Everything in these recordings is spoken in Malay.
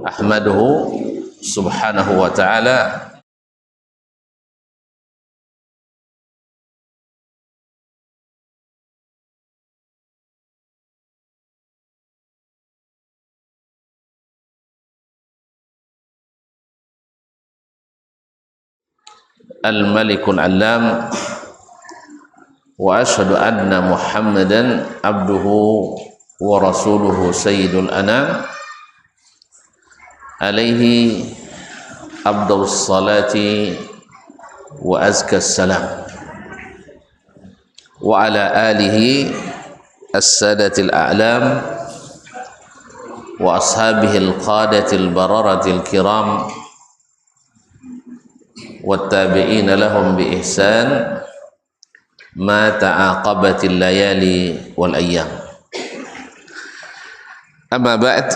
Ahmaduhu subhanahu wa ta'ala al-malikul alam wa ashhadu anna Muhammadan abduhu wa rasuluhu sayyidul anam alaihi afdhalus salati wa azkas salam wa ala alihi as-sadatil a'lam wa ashabihil qadatil bararatil kiram wa tabi'ina lahum bi ihsan ma ta'aqabatil layali wal ayyam. Amma ba'd,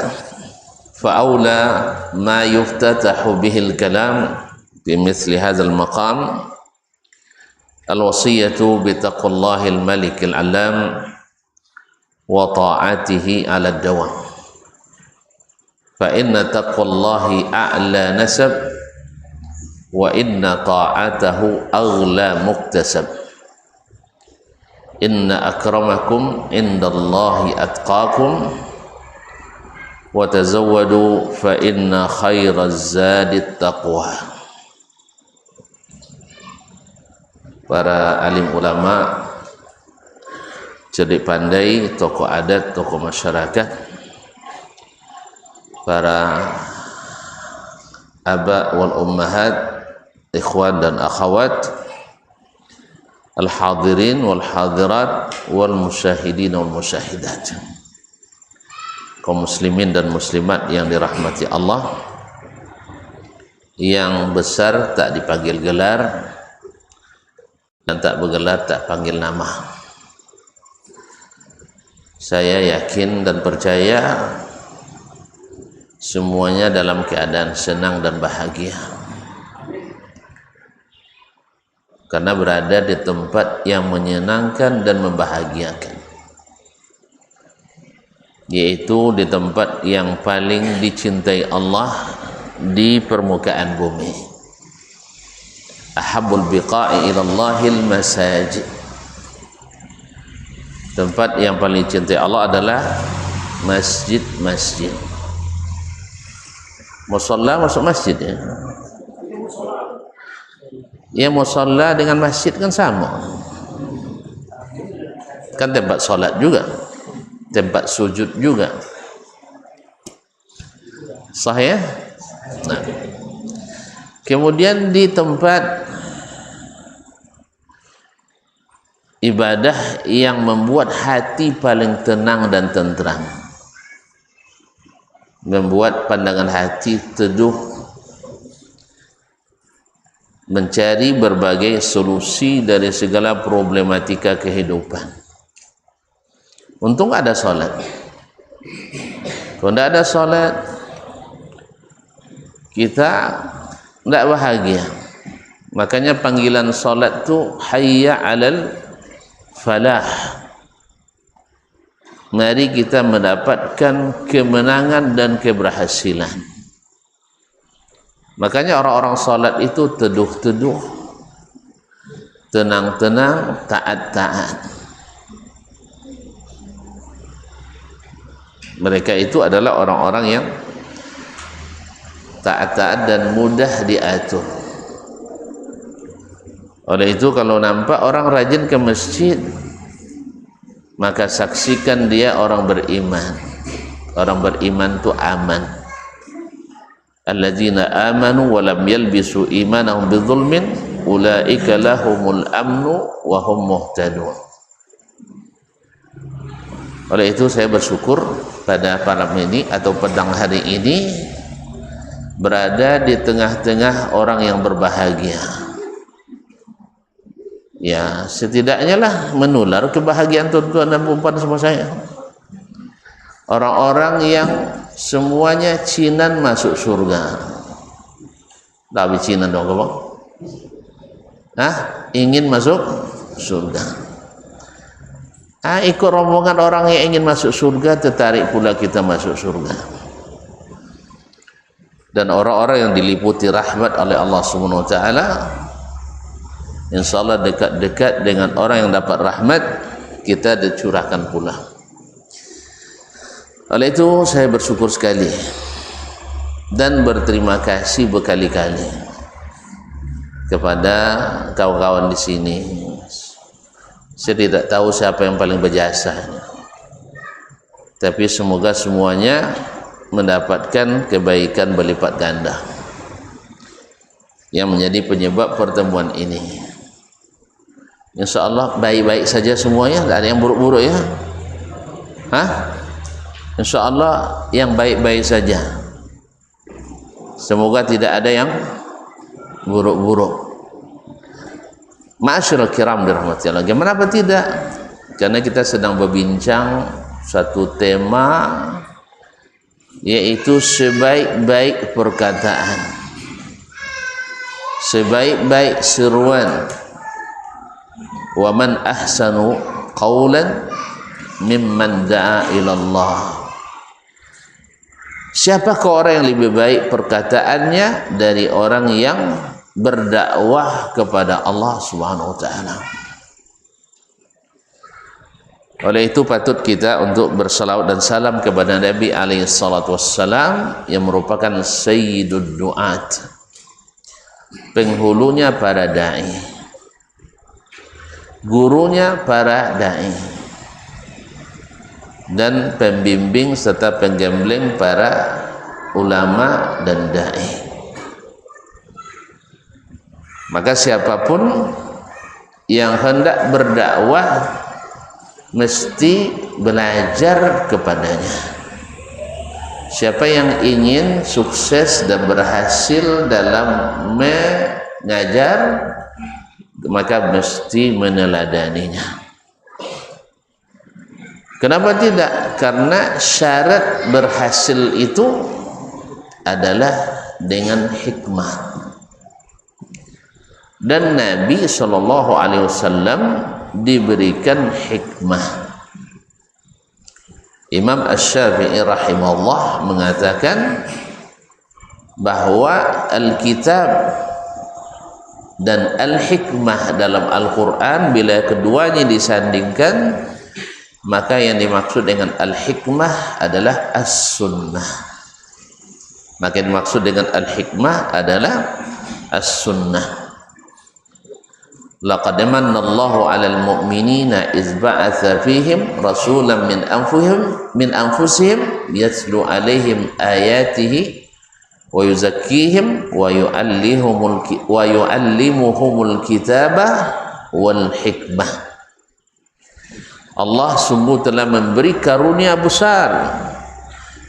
fa aula ma yuftatahu bihil kalam bi mithli hadzal maqam al wasiyatu bi taqwallahil malikil alam wa ta'atihi 'ala ad-dawam. Fa inna taqwallahi a'la nasab wa inna ta'atahu aghla muktasab. Inna akramakum indallahi atqakum wa tazawwadu fa inna khairaz zadit taqwa. Para alim ulama, cerdik pandai, tokoh adat, tokoh masyarakat, para aba wal ummahat, ikhwan dan akhawat, al-hadirin wal hadirat wal musyahidin wal musyahidat, kaum muslimin dan muslimat yang dirahmati Allah. Yang besar tak dipanggil gelar, dan tak bergelar tak panggil nama. Saya yakin dan percaya semuanya dalam keadaan senang dan bahagia karena berada di tempat yang menyenangkan dan membahagiakan, yaitu di tempat yang paling dicintai Allah di permukaan bumi. Ahabbul biqa'i ilallahil masajid. Tempat yang paling dicintai Allah adalah masjid-masjid. Musalla masuk masjid ya. Ya, musalla dengan masjid kan sama. Kan tempat solat juga, tempat sujud juga. Sah ya? Nah. Kemudian di tempat ibadah yang membuat hati paling tenang dan tentram, membuat pandangan hati teduh, mencari berbagai solusi dari segala problematika kehidupan. Untung ada solat. Kalau tidak ada solat, kita tidak bahagia. Makanya panggilan solat tu hayya 'alal falah. Mari kita mendapatkan kemenangan dan keberhasilan. Makanya orang-orang salat itu teduh-teduh, tenang-tenang, taat-taat. Mereka itu adalah orang-orang yang taat-taat dan mudah diatur. Oleh itu kalau nampak orang rajin ke masjid, maka saksikan dia orang beriman. Orang beriman itu aman. Alladzina amanu wa lam yalbisu imanahum bidzulmin ulaika lahumul amnu wa hum muhtadun. Oleh itu saya bersyukur pada malam ini atau pedang hari ini berada di tengah-tengah orang yang berbahagia. Ya, setidaknya lah menular kebahagiaan tuan-tuan dan puan semua saya. Orang-orang yang semuanya cinan masuk surga. Tapi cinan dong kamu? Ingin masuk surga. Ikut rombongan orang yang ingin masuk surga, tertarik pula kita masuk surga. dan orang-orang yang diliputi rahmat oleh Allah Subhanahu wa taala, insyaallah dekat-dekat dengan orang yang dapat rahmat kita dicurahkan pula. Oleh itu saya bersyukur sekali dan berterima kasih berkali-kali kepada kawan-kawan di sini. Saya tidak tahu siapa yang paling berjasa, tapi semoga semuanya mendapatkan kebaikan berlipat ganda yang menjadi penyebab pertemuan ini. InsyaAllah baik-baik saja semuanya, tidak ada yang buruk-buruk ya. InsyaAllah yang baik-baik saja. Semoga tidak ada yang buruk-buruk. Ma'asyiral kiram dirahmati Allah. Kenapa tidak? Karena kita sedang berbincang satu tema, yaitu sebaik-baik perkataan, sebaik-baik seruan. Wa man ahsanu qawlan mimman da'a ilallah. Siapakah orang yang lebih baik perkataannya dari orang yang berdakwah kepada Allah Subhanahu wa taala. Oleh itu patut kita untuk bersalawat dan salam kepada Nabi alaihi salatu wassalam yang merupakan sayyidud du'at, penghulunya para dai, gurunya para dai, dan pembimbing serta penggembling para ulama dan dai. Maka siapapun yang hendak berdakwah mesti belajar kepadanya. Siapa yang ingin sukses dan berhasil dalam mengajar, maka mesti meneladaninya. Kenapa tidak? Karena syarat berhasil itu adalah dengan hikmah. Dan Nabi SAW diberikan hikmah. Imam Asy-Syafi'i rahimahullah mengatakan bahwa Alkitab dan Al-Hikmah dalam Al-Quran, bila keduanya disandingkan, maka yang dimaksud dengan Al-Hikmah adalah As-Sunnah. Maka yang dimaksud dengan Al-Hikmah adalah As-Sunnah. Laqad manna Allahu 'alal mu'minina idz ba'atsa fihim rasulan min anfusihim yatlu 'alaihim ayatihi wa yuzakkihim wa yu'allimuhumul kitaba wal hikmah. Allah sungguh telah memberi karunia besar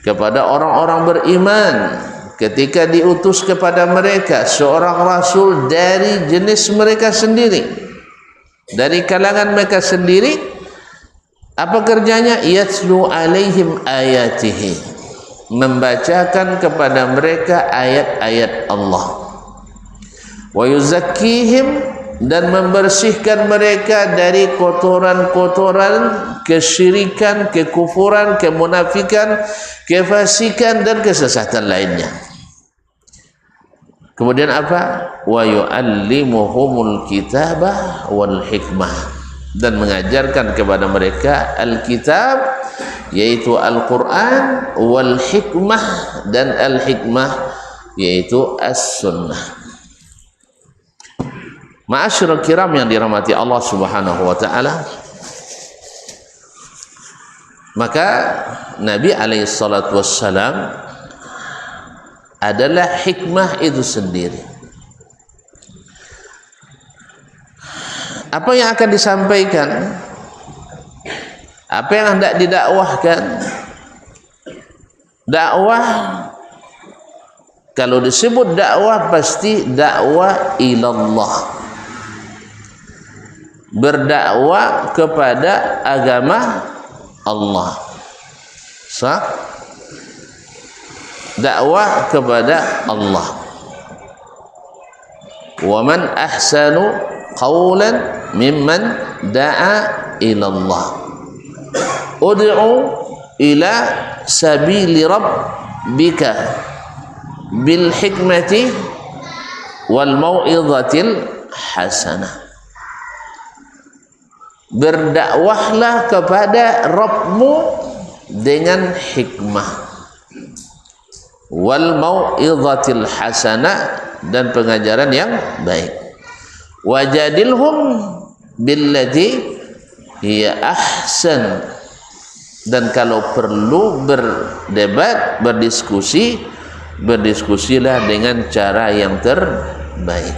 kepada orang-orang beriman ketika diutus kepada mereka seorang rasul dari jenis mereka sendiri, dari kalangan mereka sendiri. Apa kerjanya? Yatlu alaihim ayatihi, membacakan kepada mereka ayat-ayat Allah. Wa yuzakkihim, dan membersihkan mereka dari kotoran-kotoran kesyirikan, kekufuran, kemunafikan, kefasikan dan kesesatan lainnya. Kemudian apa? Wa yu'allimuhumul kitabah wal hikmah, dan mengajarkan kepada mereka Alkitab, yaitu Al-Quran, wal hikmah, dan Al-Hikmah, yaitu As-Sunnah. Ma'asyiral kiram yang dirahmati Allah Subhanahu wa taala, maka Nabi alaihi salatu wassalam adalah hikmah itu sendiri. Apa yang akan disampaikan, apa yang hendak didakwahkan. Dakwah, kalau disebut dakwah pasti dakwah ilallah, berdakwah kepada agama Allah. Sah? Dakwah kepada Allah. Wa man ahsanu qawlan mimman da'a ilallah. Ud'u ila sabili rabbika bil hikmati wal mau'izatil hasanah. Berdakwahlah kepada Rabbmu dengan hikmah, wal mau'izatil hasanah, dan pengajaran yang baik. Wajadilhum billati hiya ahsan, dan kalau perlu berdebat, berdiskusilah dengan cara yang terbaik.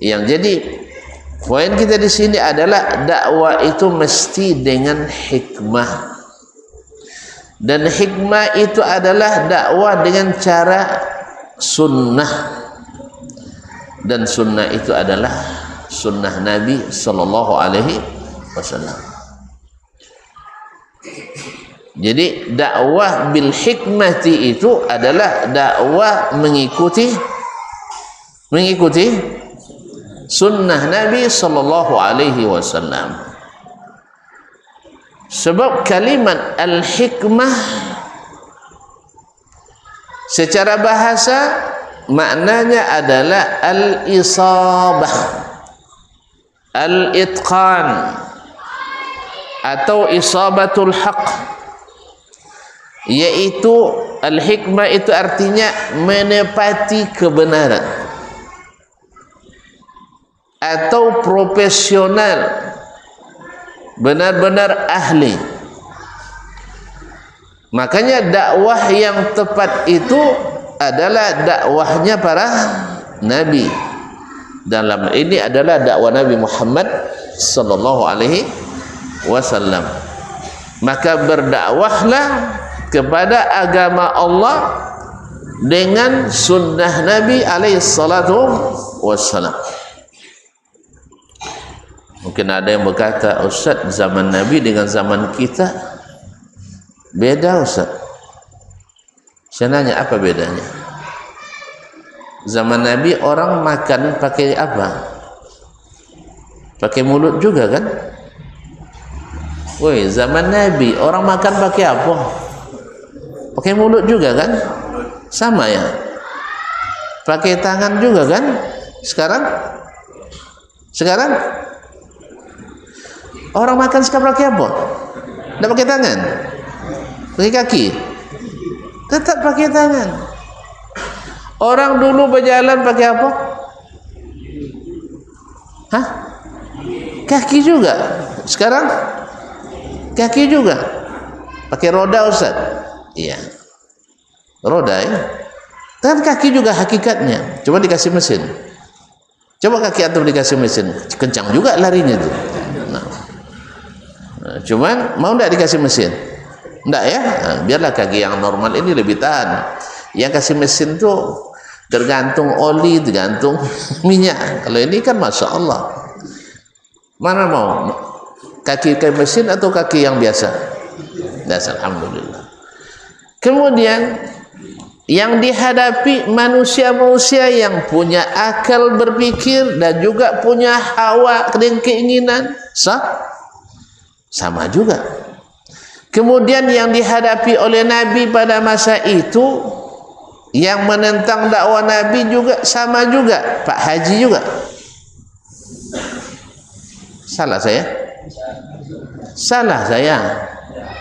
Yang jadi poin kita di sini adalah dakwah itu mesti dengan hikmah, dan hikmah itu adalah dakwah dengan cara sunnah, dan sunnah itu adalah sunnah Nabi sallallahu alaihi wasallam. Jadi dakwah bil hikmati itu adalah dakwah mengikuti sunnah Nabi sallallahu alaihi wasallam. Sebab kalimat al-hikmah secara bahasa maknanya adalah al-isabah, al-itqan, atau isabatul haq, yaitu al-hikmah itu artinya menepati kebenaran atau profesional, benar-benar ahli. Makanya dakwah yang tepat itu adalah dakwahnya para nabi. Dalam ini adalah dakwah Nabi Muhammad sallallahu alaihi wasallam. Maka berdakwahlah kepada agama Allah dengan sunnah Nabi alaihi salatu wasallam. Mungkin ada yang berkata, Ustaz, zaman Nabi dengan zaman kita beda, Ustaz. Saya nanya, apa bedanya? Zaman Nabi orang makan pakai apa? Pakai mulut juga kan? Woi, zaman Nabi orang makan pakai apa? Pakai mulut juga kan? Sama ya? Pakai tangan juga kan? Sekarang orang makan sekarang pakai apa? Tidak pakai tangan, pakai kaki, tetap pakai tangan. Orang dulu berjalan pakai apa? Hah? Kaki juga. Sekarang kaki juga. Pakai roda, Ustaz? Iya, roda ya. Dan kaki juga hakikatnya, cuma dikasih mesin. Coba kaki antum dikasih mesin, kencang juga larinya tuh. Cuman mau tidak dikasih mesin? Tidak ya. Biarlah kaki yang normal ini lebih tahan. Yang kasih mesin tuh tergantung oli, tergantung minyak. Kalau ini kan masya Allah. Mana mau? Kaki mesin atau kaki yang biasa? Biasa, alhamdulillah. Kemudian yang dihadapi manusia-manusia yang punya akal berpikir dan juga punya hawa dan keinginan sama juga. Kemudian yang dihadapi oleh Nabi pada masa itu, yang menentang dakwah Nabi juga sama juga. Pak Haji juga. Salah saya? Salah saya.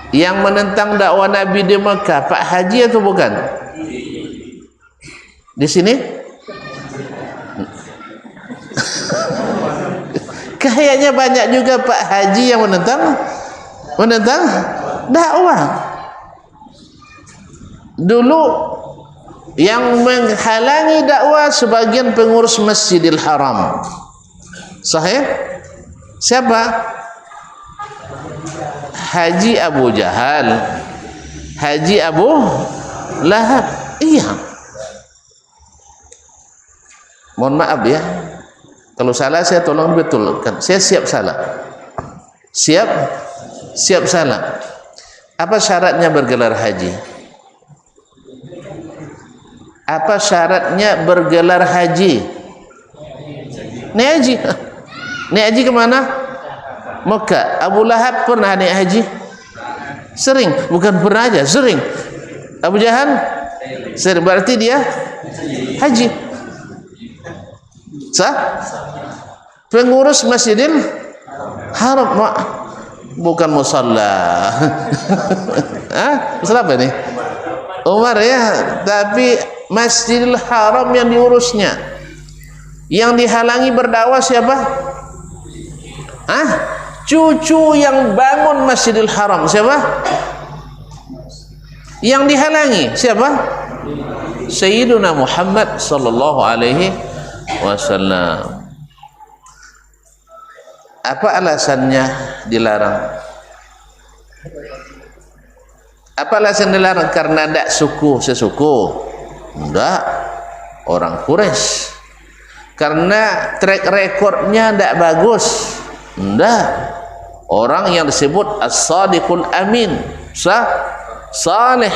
Yang menentang dakwah Nabi di Mekah, Pak Haji atau bukan? Di sini? Kayaknya banyak juga Pak Haji yang menentang dakwah. Dulu yang menghalangi dakwah sebagian pengurus Masjidil Haram. Sahih? Siapa? Haji Abu Jahal, Haji Abu Lahab. Iya. Mohon maaf ya, kalau salah saya tolong betulkan. Saya siap salah. Siap salah. Apa syaratnya bergelar haji? Apa syaratnya bergelar haji? Naik haji. Naik haji kemana? Mekah. Abu Lahab pernah naik haji? Sering. Bukan pernah aja, sering. Abu Jahal Berarti dia haji. Sah? Pengurus Masjidil Haram, bukan musalla. Masalah apa nih? Umar ya, tapi Masjidil Haram yang diurusnya. Yang dihalangi berdakwah siapa? Cucu yang bangun Masjidil Haram siapa? Yang dihalangi siapa? Sayyiduna Muhammad sallallahu alaihi wasallam. Apa alasannya dilarang? Apa alasan dilarang? Karena tidak sesuku. Enggak, orang Quraisy. Karena track recordnya tidak bagus. Enggak, orang yang disebut as-sadiqul amin, saleh.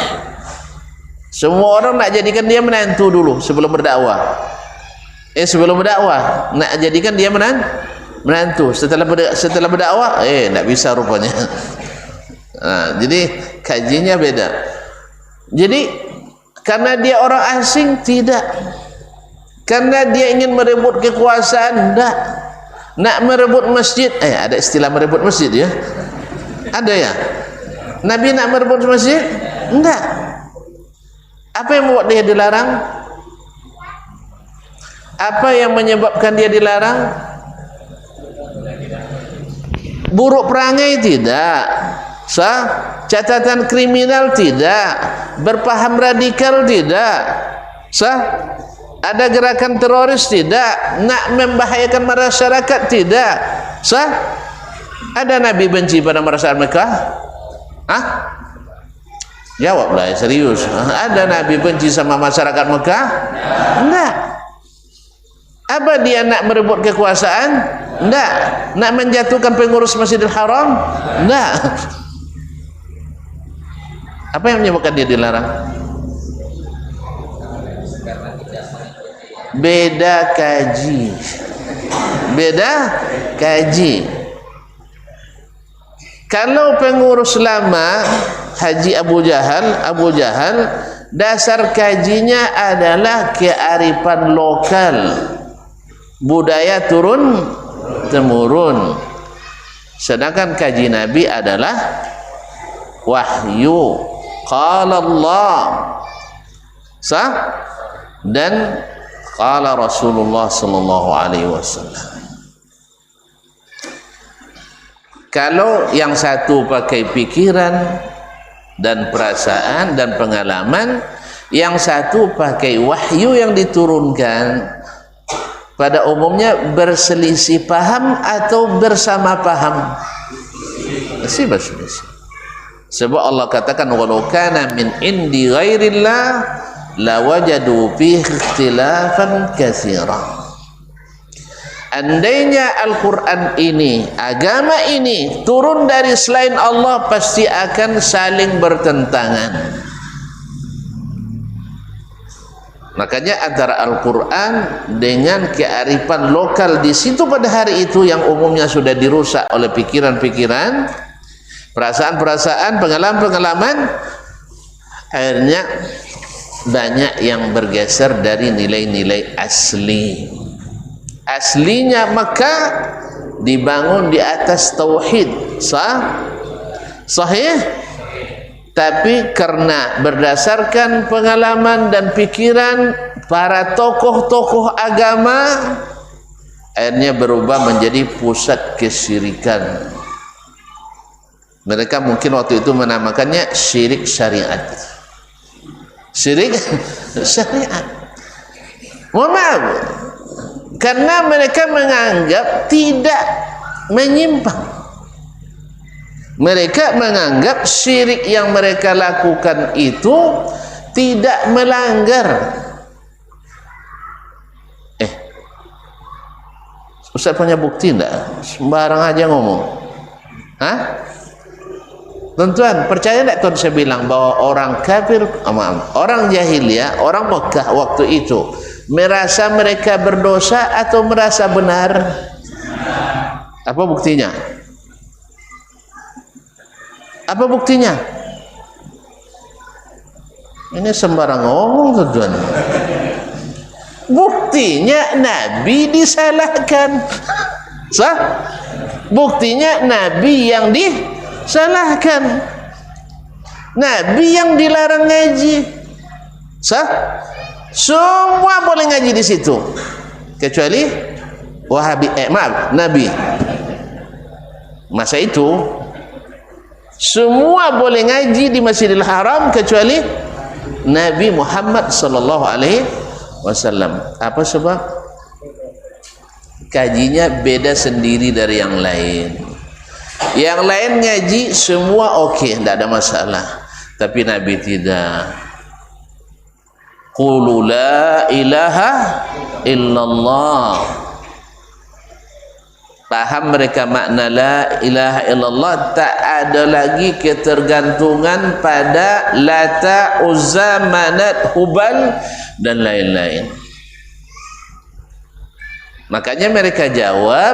Semua orang nak jadikan dia menantu dulu sebelum berdakwah. Sebelum berdakwah nak jadikan dia menantu. Setelah berdakwah tak bisa rupanya. Jadi kajinya beda. Jadi karena dia orang asing tidak, karena dia ingin merebut kekuasaan tidak, nak merebut masjid. Ada istilah merebut masjid ya, ada ya. Nabi nak merebut masjid tidak. Apa yang membuat dia dilarang? Apa yang menyebabkan dia dilarang? Buruk perangai tidak, catatan kriminal tidak, berpaham radikal tidak, ada gerakan teroris tidak, nak membahayakan masyarakat tidak, ada Nabi benci pada masyarakat Mekah? Jawablah ya, serius. Ada Nabi benci sama masyarakat Mekah? Enggak. Apa dia nak merebut kekuasaan? Enggak. Nak menjatuhkan pengurus Masjidil Haram? Enggak. Apa yang menyebabkan dia dilarang? Beda kaji. Beda kaji. Kalau pengurus lama Haji Abu Jahal, dasar kajinya adalah kearifan lokal, budaya turun temurun. Sedangkan kaji Nabi adalah wahyu, qala Allah dan qala Rasulullah sallallahu alaihi wasallam. Kalau yang satu pakai pikiran dan perasaan dan pengalaman, yang satu pakai wahyu yang diturunkan, pada umumnya berselisih paham atau bersama paham? Berselisih. Sebab Allah katakan walau kana min indi ghairillah lawajadu fihi ikhtilafan katsira. Andainya Al-Quran ini, agama ini turun dari selain Allah, pasti akan saling bertentangan. Makanya antara Al-Quran dengan kearifan lokal di situ pada hari itu yang umumnya sudah dirusak oleh pikiran-pikiran, perasaan-perasaan, pengalaman-pengalaman, akhirnya banyak yang bergeser dari nilai-nilai asli. Aslinya Mekah dibangun di atas tauhid, sahih, tapi karena berdasarkan pengalaman dan pikiran para tokoh-tokoh agama, akhirnya berubah menjadi pusat kesyirikan. Mereka mungkin waktu itu menamakannya syirik syariat. Syirik syariat. Mohon maaf, karena mereka menganggap tidak menyimpang. Mereka menganggap syirik yang mereka lakukan itu tidak melanggar. Ustaz punya bukti enggak? Sembarang aja ngomong. Tuan-tuan, percaya enggak tuan saya bilang bahwa orang kafir, orang jahiliyah, orang Mekah waktu itu merasa mereka berdosa atau merasa benar? Apa buktinya? Apa buktinya? Ini sembarang ngomong tuan. Buktinya Nabi disalahkan. Sah? Buktinya Nabi yang disalahkan. Nabi yang dilarang ngaji. Sah? Semua boleh ngaji di situ. Kecuali Wahabi, Nabi. Masa itu semua boleh ngaji di Masjidil Haram kecuali Nabi Muhammad sallallahu alaihi wasallam. Apa sebab? Kajinya beda sendiri dari yang lain. Yang lain ngaji semua okey, tidak ada masalah. Tapi Nabi tidak. Qulu la ilaha illallah. Paham mereka makna la ilaha illallah, tak ada lagi ketergantungan pada Lata, Uzza, Manat, Hubal dan lain-lain. Makanya mereka jawab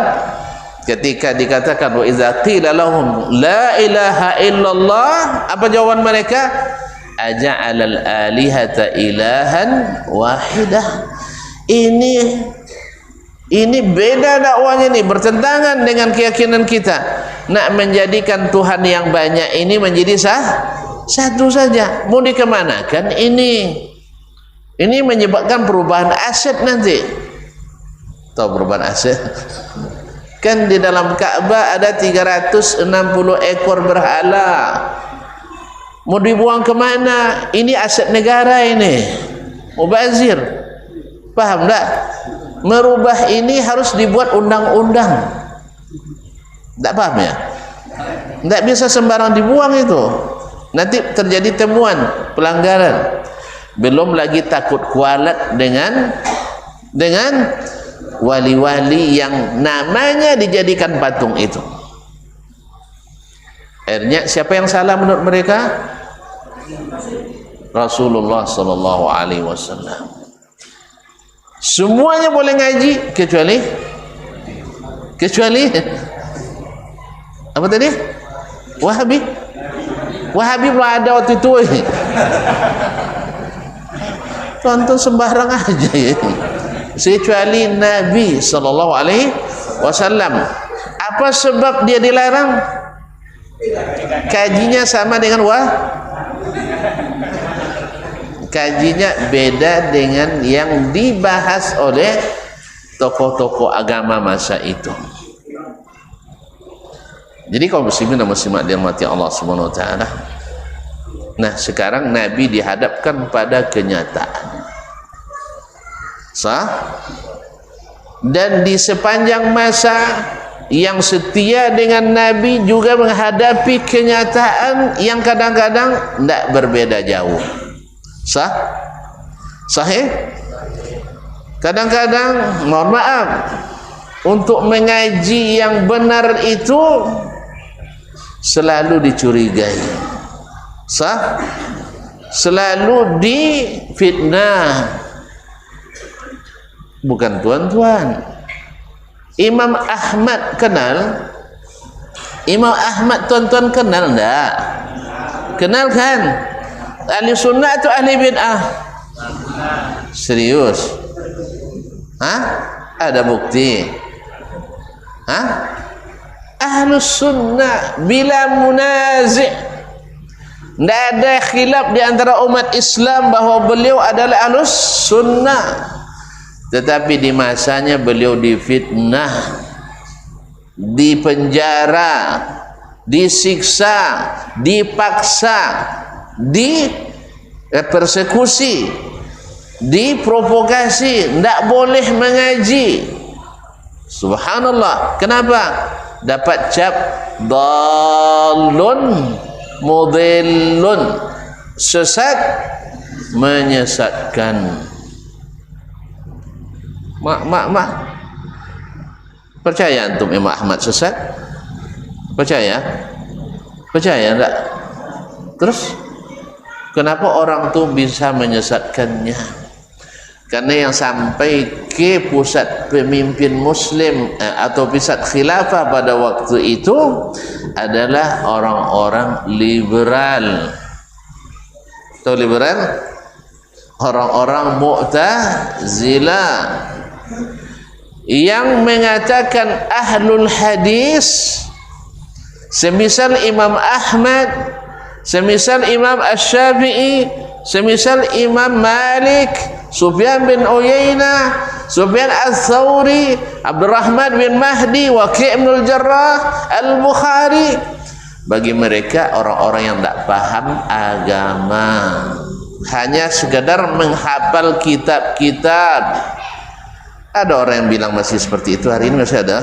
ketika dikatakan wa idza qila lahum la ilaha illallah, apa jawaban mereka? Aja'alal alihata ilahan wahidah. Ini beda dakwanya nih, bertentangan dengan keyakinan kita. Nak menjadikan Tuhan yang banyak ini menjadi satu saja. Mau dikemanakan ini? Ini menyebabkan perubahan aset nanti. Tahu perubahan aset? Kan di dalam Ka'bah ada 360 ekor berhala. Mau dibuang kemana? Ini aset negara ini. Mubazir. Paham tak? Merubah ini harus dibuat undang-undang. Tak paham ya? Tak bisa sembarang dibuang itu. Nanti terjadi temuan pelanggaran. Belum lagi takut kualat dengan wali-wali yang namanya dijadikan patung itu. Akhirnya siapa yang salah menurut mereka? Rasulullah sallallahu alaihi wasallam. Semuanya boleh ngaji kecuali apa tadi? Wahabi belum ada waktu itu. Tonton sembarang aja ya. Kecuali Nabi sallallahu alaihi wasallam. Apa sebab dia dilarang? Kajinya sama dengan kajinya beda dengan yang dibahas oleh tokoh-tokoh agama masa itu. Jadi kaum muslimin dan muslimat dirahmati Allah Subhanahu wa taala. Nah, sekarang Nabi dihadapkan pada kenyataan. Sah? Dan di sepanjang masa yang setia dengan Nabi juga menghadapi kenyataan yang kadang-kadang tidak berbeda jauh. Sah? Sahih? Kadang-kadang, mohon maaf, untuk mengaji yang benar itu selalu dicurigai. Sah? Selalu difitnah. Bukan tuan-tuan. Imam Ahmad kenal? Imam Ahmad tuan-tuan kenal enggak? Kenal kan? Ahli sunnah atau ahli bid'ah? Serius? Hah? Ada bukti? Hah? Ahli sunnah bila munazi'. Tidak ada khilaf di antara umat Islam bahawa beliau adalah ahli sunnah. Tetapi di masanya beliau difitnah, dipenjara, disiksa, dipaksa, dipersekusi, diprovokasi, tidak boleh mengaji. Subhanallah. Kenapa? Dapat cap dhalun mudhillun, sesat menyesatkan. Mak percaya antum Imam Ahmad sesat? Percaya enggak? Terus kenapa orang tu bisa menyesatkannya? Karena yang sampai ke pusat pemimpin muslim atau pusat khilafah pada waktu itu adalah orang-orang liberal. Tahu liberal? Orang-orang Mu'tazilah yang mengatakan ahlul hadis semisal Imam Ahmad, semisal Imam Asy-Syafi'i, semisal Imam Malik, Sufyan bin Uyainah, Sufyan Ats-Tsauri, Abdurrahman bin Mahdi, Waqi' bin Al-Jarrah, Al-Bukhari. Bagi mereka orang-orang yang tak paham agama, hanya sekadar menghafal kitab-kitab. Ada orang yang bilang masih seperti itu hari ini, masih ada?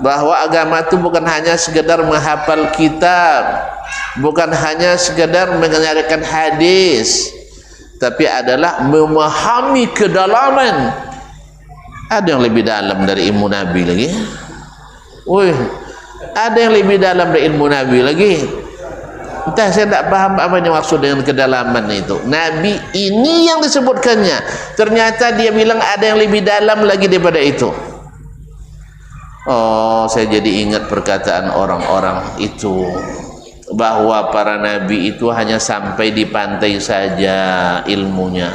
Bahwa agama itu bukan hanya sekadar menghafal kitab, bukan hanya sekadar mendengarkan hadis, tapi adalah memahami kedalaman. Ada yang lebih dalam dari ilmu Nabi lagi. Ada yang lebih dalam dari ilmu Nabi lagi. Entah, saya tak paham apa yang maksud dengan kedalaman itu. Nabi ini yang disebutkannya, ternyata dia bilang ada yang lebih dalam lagi daripada itu. Oh, saya jadi ingat perkataan orang-orang itu, bahwa para nabi itu hanya sampai di pantai saja ilmunya,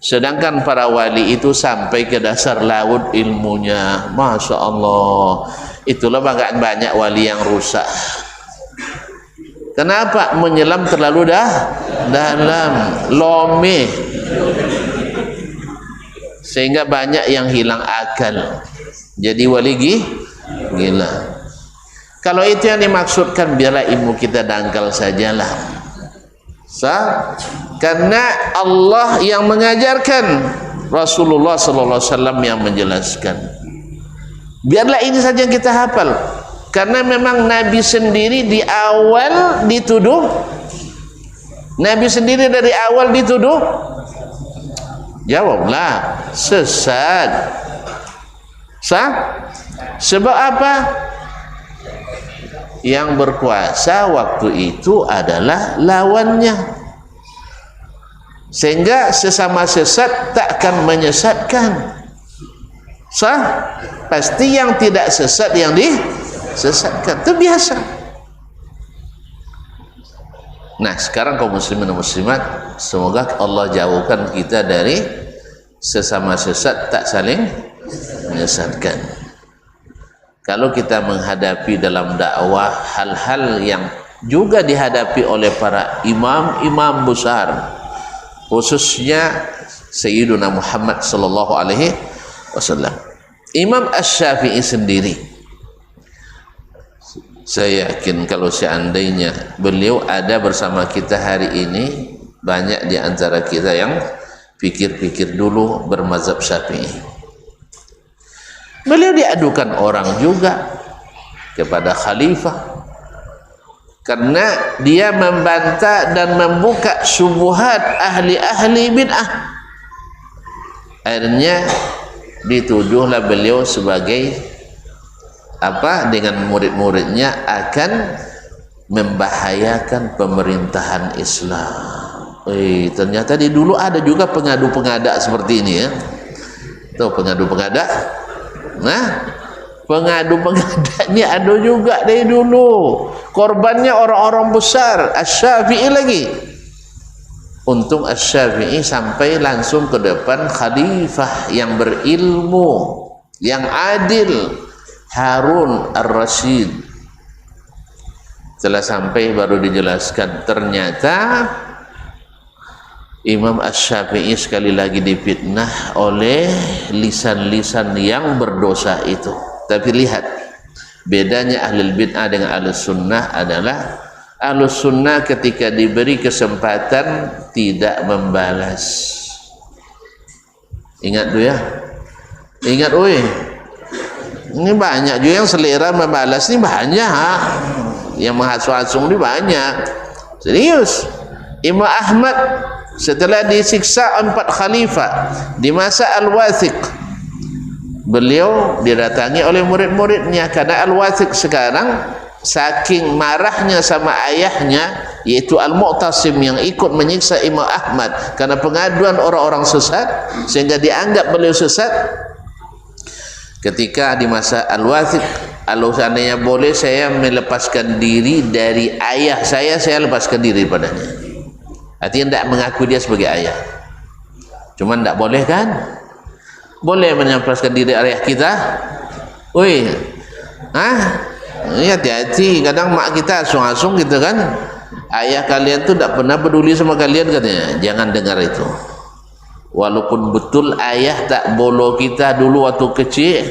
sedangkan para wali itu sampai ke dasar laut ilmunya. Masya Allah, itulah banyak wali yang rusak. Kenapa? Menyelam terlalu dalam, lomeh, sehingga banyak yang hilang akal, jadi wali gila. Kalau itu yang dimaksudkan, biarlah ilmu kita dangkal sajalah. Karena Allah yang mengajarkan, Rasulullah SAW yang menjelaskan. Biarlah ini saja yang kita hafal. Karena memang Nabi sendiri di awal dituduh, Nabi sendiri dari awal dituduh, jawablah, sesat. Sebab apa? Yang berkuasa waktu itu adalah lawannya, sehingga sesama sesat takkan menyesatkan. Pasti yang tidak sesat yang disesatkan, itu biasa. Nah, sekarang kaum muslimin dan muslimat, semoga Allah jauhkan kita dari sesama sesat, tak saling menyesatkan. Kalau kita menghadapi dalam dakwah hal-hal yang juga dihadapi oleh para imam-imam besar, khususnya Sayyiduna Muhammad sallallahu alaihi wasallam, Imam Asy-Syafi'i sendiri, saya yakin kalau seandainya beliau ada bersama kita hari ini, banyak di antara kita yang pikir-pikir dulu bermazhab Syafi'i. Beliau diadukan orang juga kepada khalifah karena dia membantah dan membuka syubhat ahli-ahli bid'ah. Akhirnya dituduhlah beliau sebagai dengan murid-muridnya akan membahayakan pemerintahan Islam. Ternyata di dulu ada juga pengadu-pengada seperti ini ya. Tahu pengadu-pengada? Nah, pengadu-pengada ini ada juga dari dulu. Korbannya orang-orang besar, Asy-Syafi'i lagi. Untung Asy-Syafi'i sampai langsung ke depan khalifah yang berilmu, yang adil, Harun Ar-Rasyid. Setelah sampai baru dijelaskan, ternyata Imam Asy-Syafi'i sekali lagi difitnah oleh lisan-lisan yang berdosa itu. Tapi lihat, bedanya ahli bid'ah dengan ahli sunnah adalah ahli sunnah ketika diberi kesempatan tidak membalas. Ingat tuh ya, ingat ini banyak juga yang selera membalas, ini banyak yang menghasung-hasung, ini banyak, serius. Imam Ahmad setelah disiksa 4 khalifah di masa Al-Wathiq, beliau didatangi oleh murid-muridnya karena Al-Wathiq sekarang saking marahnya sama ayahnya yaitu Al-Mu'tasim yang ikut menyiksa Imam Ahmad karena pengaduan orang-orang sesat sehingga dianggap beliau sesat. Ketika di masa Al-Wathiq Kalau seandainya boleh saya melepaskan diri dari ayah saya lepaskan diri padanya. Artinya tidak mengaku dia sebagai ayah. Cuma tidak boleh kan? Boleh melepaskan diri dari ayah kita? Woi, ini hati-hati. Kadang mak kita asung-asung gitu kan. Ayah kalian tuh tidak pernah peduli sama kalian katanya. Jangan dengar itu. Walaupun betul ayah tak bolo kita dulu waktu kecil,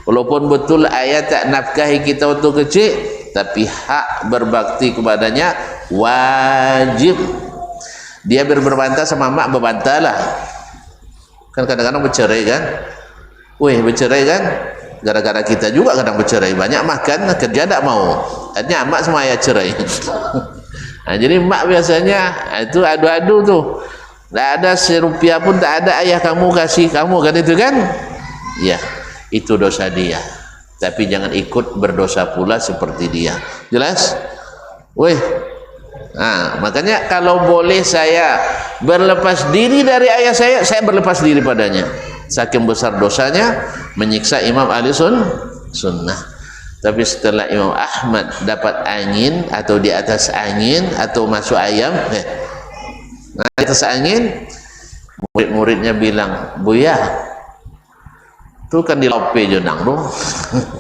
walaupun betul ayah tak nafkahi kita waktu kecil, tapi hak berbakti kepadanya wajib. Dia berbantah sama mak, berbantahlah. Kan kadang-kadang bercerai kan? Wih, bercerai kan? Gara-gara kita juga kadang bercerai. Banyak makan, kerja tak mau. Akhirnya mak sama ayah cerai. Nah, jadi mak biasanya itu adu-adu tuh. Tak ada serupiah pun tak ada ayah kamu kasih kamu kan itu kan? Ya, itu dosa dia. Tapi jangan ikut berdosa pula seperti dia. Jelas? Weh. Nah, makanya kalau boleh saya berlepas diri dari ayah saya berlepas diri padanya. Saking besar dosanya menyiksa Imam Ahli Sunnah. Tapi setelah Imam Ahmad dapat angin atau di atas angin atau masuk ayam, nah, di atas angin, murid-muridnya bilang, Buya, itu kan dilope jenang tuh,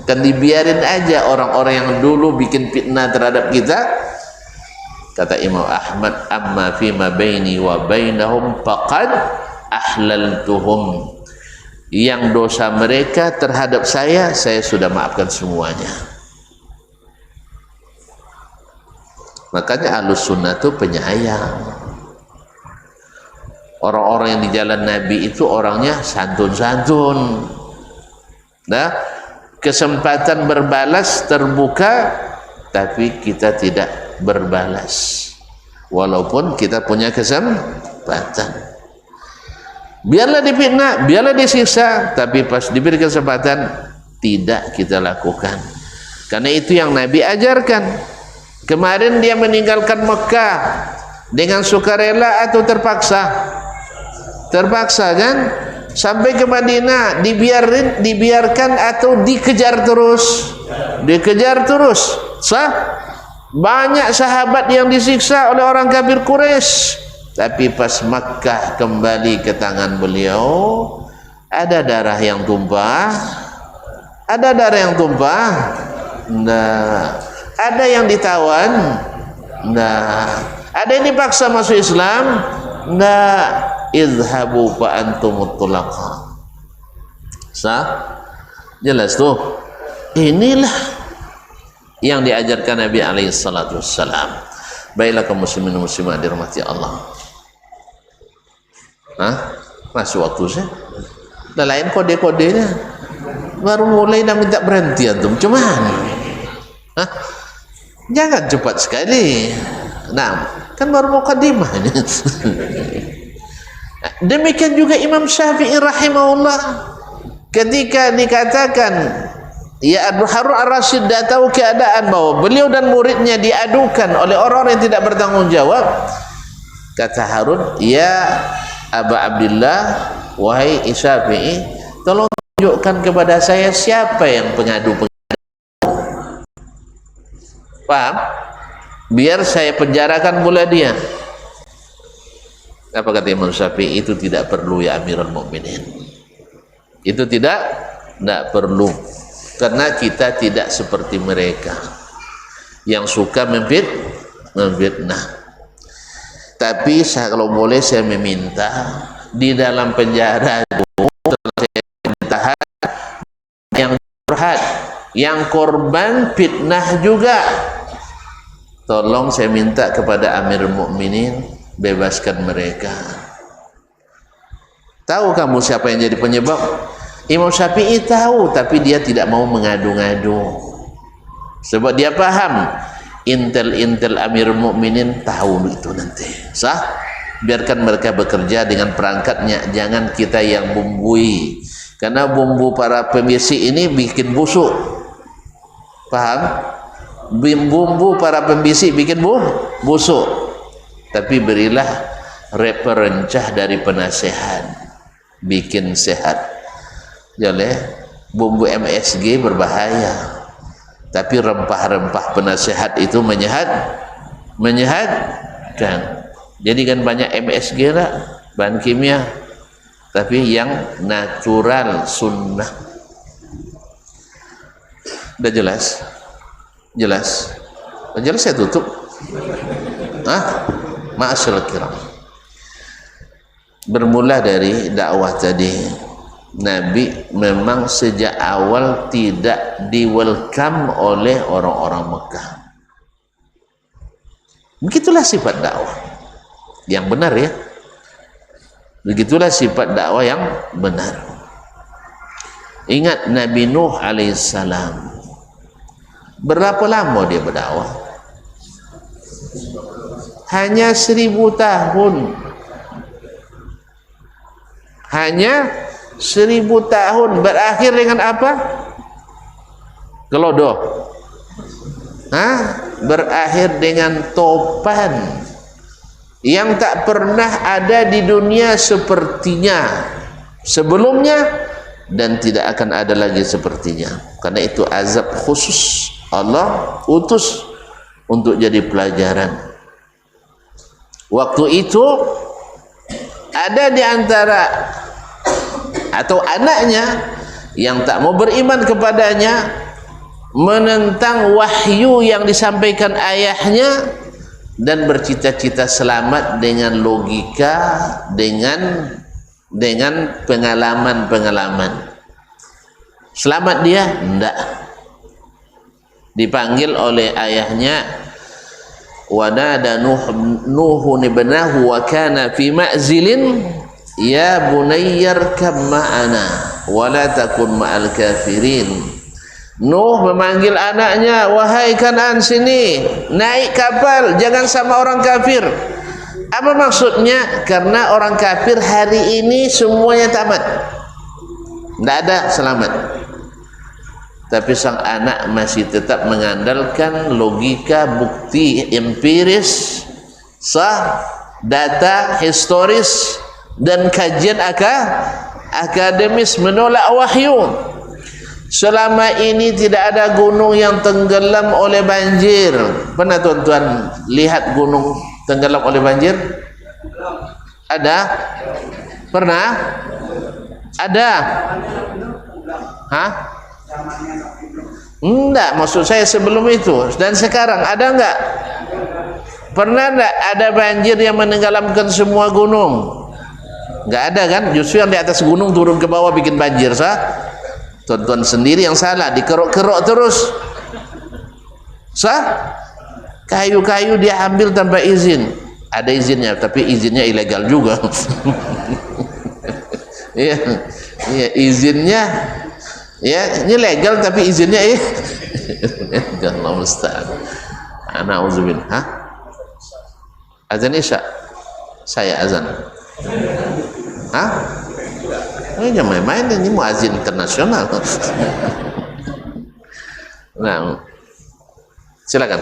kan dibiarin aja orang-orang yang dulu bikin fitnah terhadap kita. Kata Imam Ahmad, amma fima baini wa bainahum faqad ahlaltuhum. Yang dosa mereka terhadap saya sudah maafkan semuanya. Makanya Ahlus Sunnah itu penyayang. Orang-orang yang di jalan Nabi itu orangnya santun-santun. Nah, kesempatan berbalas terbuka, tapi kita tidak berbalas. Walaupun kita punya kesempatan. Biarlah difitnah, biarlah disiksa, tapi pas diberi kesempatan tidak kita lakukan. Karena itu yang Nabi ajarkan. Kemarin dia meninggalkan Mekah dengan sukarela atau terpaksa? Terpaksa kan? Sampai ke Madinah dibiarkan atau dikejar terus? Dikejar terus. Sah? Banyak sahabat yang disiksa oleh orang kafir Quraisy. Tapi pas Makkah kembali ke tangan beliau, ada darah yang tumpah, ada darah yang tumpah, nah, ada yang ditawan, nah, ada yang dipaksa masuk Islam, nah, idhabu fa antumut tulaqa. Sah? Jelas tuh. Inilah yang diajarkan Nabi alaihi salatu wassalam. Baiklah kaum muslimin dan muslimat dirahmati Allah. Masih waktu saya. Dah lain kode-kodenya. Baru mulai dah minta berhenti antum. Cuman, jangan cepat sekali. Nah, kan baru mukadimah ini. Demikian juga Imam Syafi'i rahimahullah. Ketika dikatakan, ya Harun ar-Rasyid dah tahu keadaan bahwa beliau dan muridnya diadukan oleh orang-orang yang tidak bertanggung jawab. Kata Harun, ya Aba Abdullah, wahai Syafi'i, tolong tunjukkan kepada saya siapa yang pengadu-pengadu. Paham? Biar saya penjarakan pula dia. Apa kata Imam Syafi'i? Itu tidak perlu ya Amirul Mukminin. Itu tidak perlu. Karena kita tidak seperti mereka yang suka memfitnah. Tapi kalau boleh saya meminta, di dalam penjara itu saya yang curhat, yang korban fitnah juga, tolong saya minta kepada Amirul Mukminin, bebaskan mereka. Tahu kamu siapa yang jadi penyebab? Imam Syafi'i tahu, tapi dia tidak mau mengadu-ngadu. Sebab dia paham, intel Amirul Mukminin tahu itu nanti. Sah? Biarkan mereka bekerja dengan perangkatnya, jangan kita yang bumbui. Karena bumbu para pembisik ini bikin busuk. Paham? Bumbu para pembisik bikin busuk. Tapi berilah reperencah dari penasehat, bikin sehat. Jadi bumbu MSG berbahaya. Tapi rempah-rempah penasihat itu menyehatkan. Jadi kan banyak MSG lah, bahan kimia, tapi yang natural, sunnah. Udah jelas? Jelas? Udah jelas saya tutup? Ma'asyiral kiram. Bermula dari dakwah tadi, Nabi memang sejak awal tidak di-welcome oleh orang-orang Mekah. Begitulah sifat dakwah yang benar ya. Begitulah sifat dakwah yang benar. Ingat Nabi Nuh alaihissalam, berapa lama dia berdakwah? Hanya 1000 tahun. Hanya 1000 tahun. Berakhir dengan apa? Gelodoh. Berakhir dengan topan yang tak pernah ada di dunia sepertinya sebelumnya, dan tidak akan ada lagi sepertinya. Karena itu azab khusus Allah utus untuk jadi pelajaran. Waktu itu ada di antara atau anaknya yang tak mau beriman kepadanya, menentang wahyu yang disampaikan ayahnya, dan bercita-cita selamat dengan logika, dengan pengalaman-pengalaman. Selamat dia? Enggak. Dipanggil oleh ayahnya, wa nada Nuhun ibnahu wa kana fi ma'zilin ya bunayyarkab ma'ana wa la takun ma'al kafirin. Nuh memanggil anaknya, wahai Kan'an, sini, naik kapal, jangan sama orang kafir. Apa maksudnya? Karena orang kafir hari ini semuanya tamat, tidak ada selamat. Tapi sang anak masih tetap mengandalkan logika, bukti empiris, sah, data historis, dan kajian akademis, menolak wahyu. Selama ini tidak ada gunung yang tenggelam oleh banjir. Pernah tuan-tuan lihat gunung tenggelam oleh banjir? Ada? Pernah? Ada? Enggak, maksud saya sebelum itu. Dan sekarang ada enggak? Pernah enggak ada banjir yang menenggelamkan semua gunung? Enggak ada kan? Justru yang di atas gunung turun ke bawah bikin banjir, sah? Tuan-tuan sendiri yang salah, dikerok-kerok terus, sah? Kayu-kayu dia ambil tanpa izin. Ada izinnya, tapi izinnya ilegal juga. Iya, izinnya, ya ini legal tapi izinnya Allah musta'an. Na'udzubillah. Azan Isya, saya azan. Ini jangan main-main, ini muazin internasional. Nah, silakan.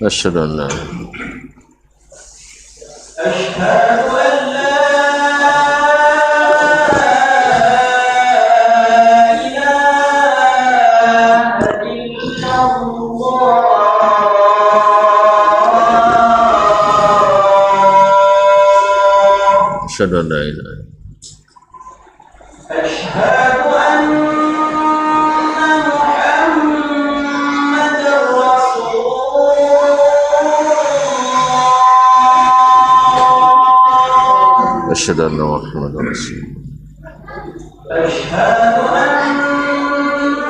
أشهد أن لا Asyhadu an la ilaha illallah. Asyhadu anna Muhammadar Rasulullah. Asyhadu anna Muhammadar Rasulullah. Asyhadu anna Muhammadar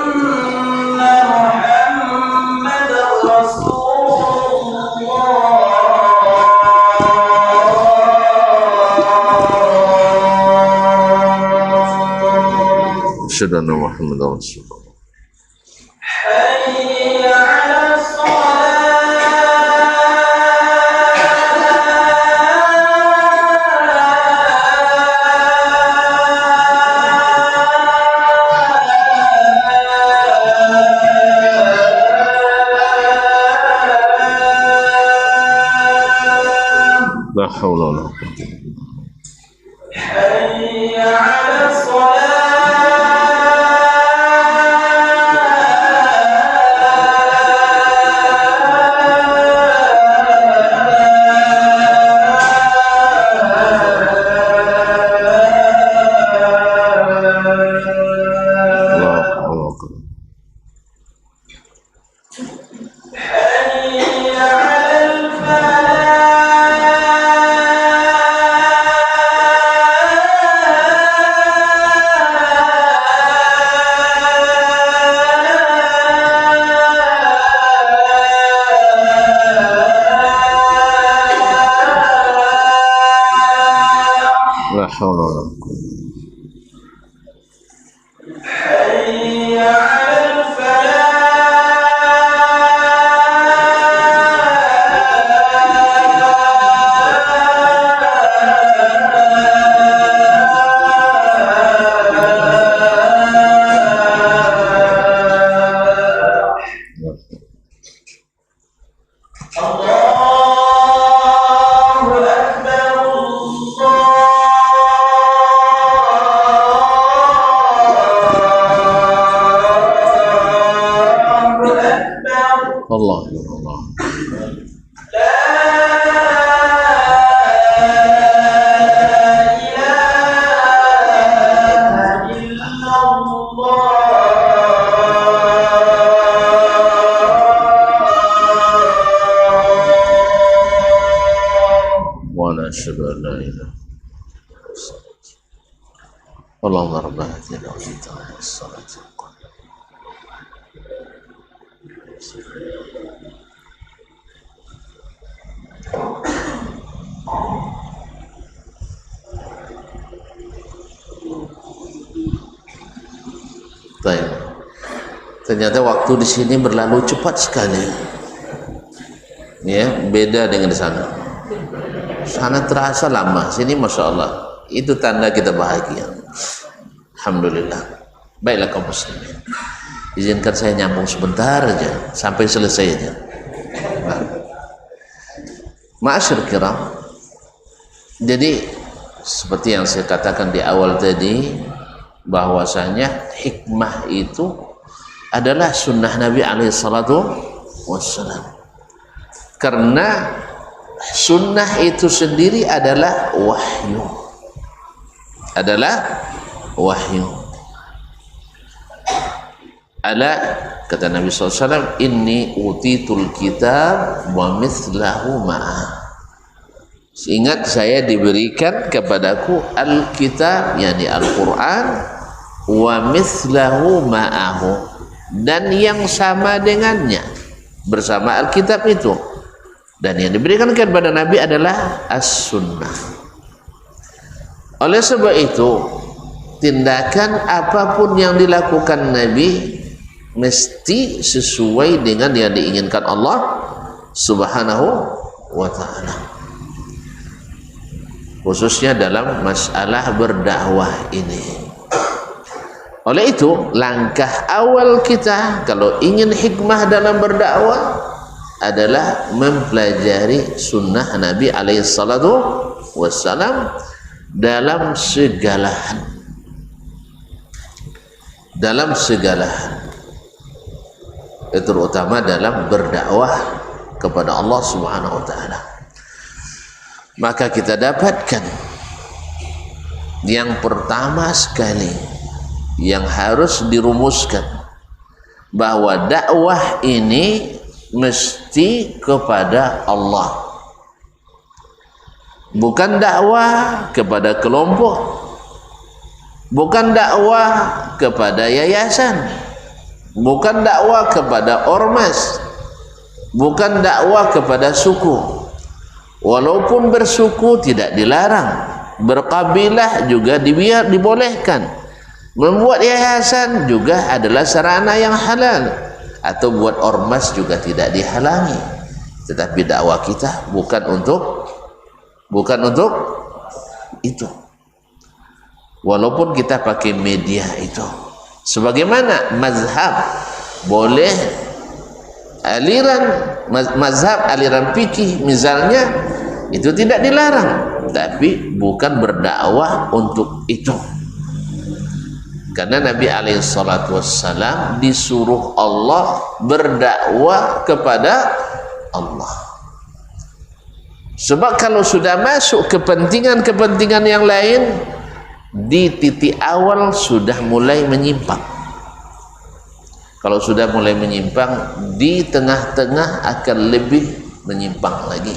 Rasulullah. Asyhadu anna Muhammadar Rasulullah. Hayya 'ala La haula wala quwwata. Hayya 'ala La haula wala quwwata. Hayya 'ala Allahu Akbar. Allah ya Allah. Wa la asyhadu an la ilaha illallah. Allahumma rabb hadhihi al-da'wati was-salati al-qa'imah. Baik. Ternyata waktu di sini berlalu cepat sekali. Ya, beda dengan di sana. Sana terasa lama, sini Masya Allah. Itu tanda kita bahagia. Alhamdulillah. Baiklah kaum muslimin. Izinkan saya nyambung sebentar aja sampai selesai aja. Nah. Ma'asyir kiram. Jadi seperti yang saya katakan di awal tadi, bahwasanya hikmah itu adalah sunnah Nabi alaihi salatu wassalam. Karena sunnah itu sendiri adalah wahyu. Adalah wahyu. Ala kata Nabi SAW, inni utitul kitab wa mithlahu ma'ah. Ingat, saya diberikan kepadaku Alkitab, yakni Al-Quran, wa mithlahu ma'ahu, dan yang sama dengannya bersama Alkitab itu. Dan yang diberikan kepada Nabi adalah As-Sunnah. Oleh sebab itu, tindakan apapun yang dilakukan Nabi mesti sesuai dengan yang diinginkan Allah Subhanahu wa ta'ala, khususnya dalam masalah berdakwah ini. Oleh itu, langkah awal kita kalau ingin hikmah dalam berdakwah adalah mempelajari sunnah Nabi alaihi salatu wassalam dalam segala hal. Dalam segala hal, terutama dalam berdakwah kepada Allah Subhanahu wa ta'ala. Maka kita dapatkan Yang pertama sekali yang harus dirumuskan bahwa dakwah ini mesti kepada Allah, bukan dakwah kepada kelompok, bukan dakwah kepada yayasan, bukan dakwah kepada ormas, bukan dakwah kepada suku. Walaupun bersuku tidak dilarang, berkabilah juga dibolehkan, membuat yayasan juga adalah sarana yang halal, atau buat ormas juga tidak dihalangi. Tetapi dakwah kita bukan untuk itu. Walaupun kita pakai media itu, sebagaimana mazhab boleh, aliran mazhab, aliran fikih misalnya, itu tidak dilarang, tapi bukan berdakwah untuk itu. Karena Nabi SAW disuruh Allah berdakwah kepada Allah. Sebab kalau sudah masuk kepentingan-kepentingan yang lain, di titik awal sudah mulai menyimpang. Kalau sudah mulai menyimpang, di tengah-tengah akan lebih menyimpang lagi.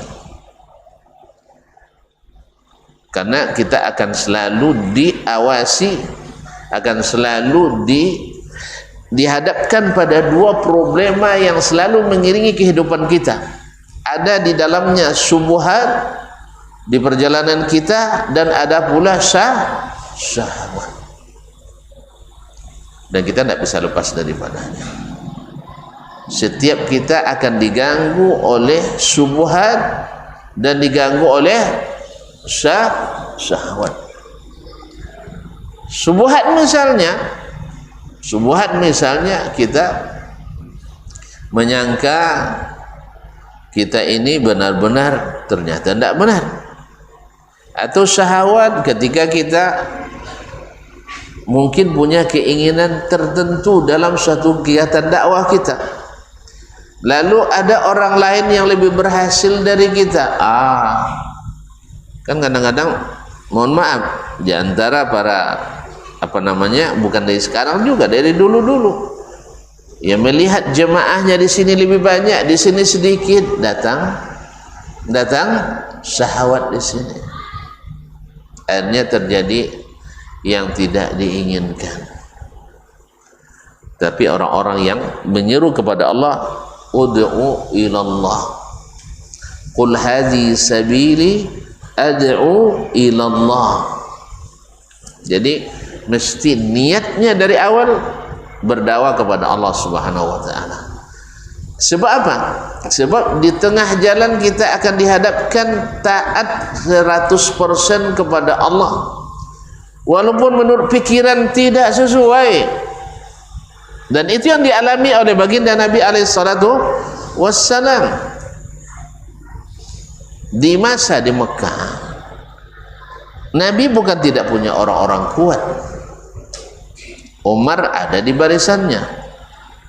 Karena kita akan selalu diawasi, akan selalu dihadapkan pada dua problema yang selalu mengiringi kehidupan kita. Ada di dalamnya syubhat di perjalanan kita, dan ada pula syahwat. Dan kita tidak bisa lepas daripadanya. Setiap kita akan diganggu oleh syubhat dan diganggu oleh syahwat. Syubhat misalnya kita menyangka kita ini benar-benar, ternyata tidak benar. Atau syahwat ketika kita mungkin punya keinginan tertentu dalam suatu kegiatan dakwah kita, lalu ada orang lain yang lebih berhasil dari kita. Kan kadang-kadang, mohon maaf, di antara para bukan dari sekarang juga, dari dulu-dulu, ya melihat jemaahnya di sini lebih banyak, di sini sedikit, datang syahwat di sini. Akhirnya terjadi yang tidak diinginkan. Tapi orang-orang yang menyeru kepada Allah, ud'u ilallah, qul hadhi sabili ad'u ilallah. Jadi mesti niatnya dari awal berdakwah kepada Allah Subhanahu wa taala. Sebab apa? Sebab di tengah jalan kita akan dihadapkan taat 100% kepada Allah, walaupun menurut pikiran tidak sesuai. Dan itu yang dialami oleh baginda Nabi SAW di masa di Mekah. Nabi bukan tidak punya orang-orang kuat. Umar ada di barisannya,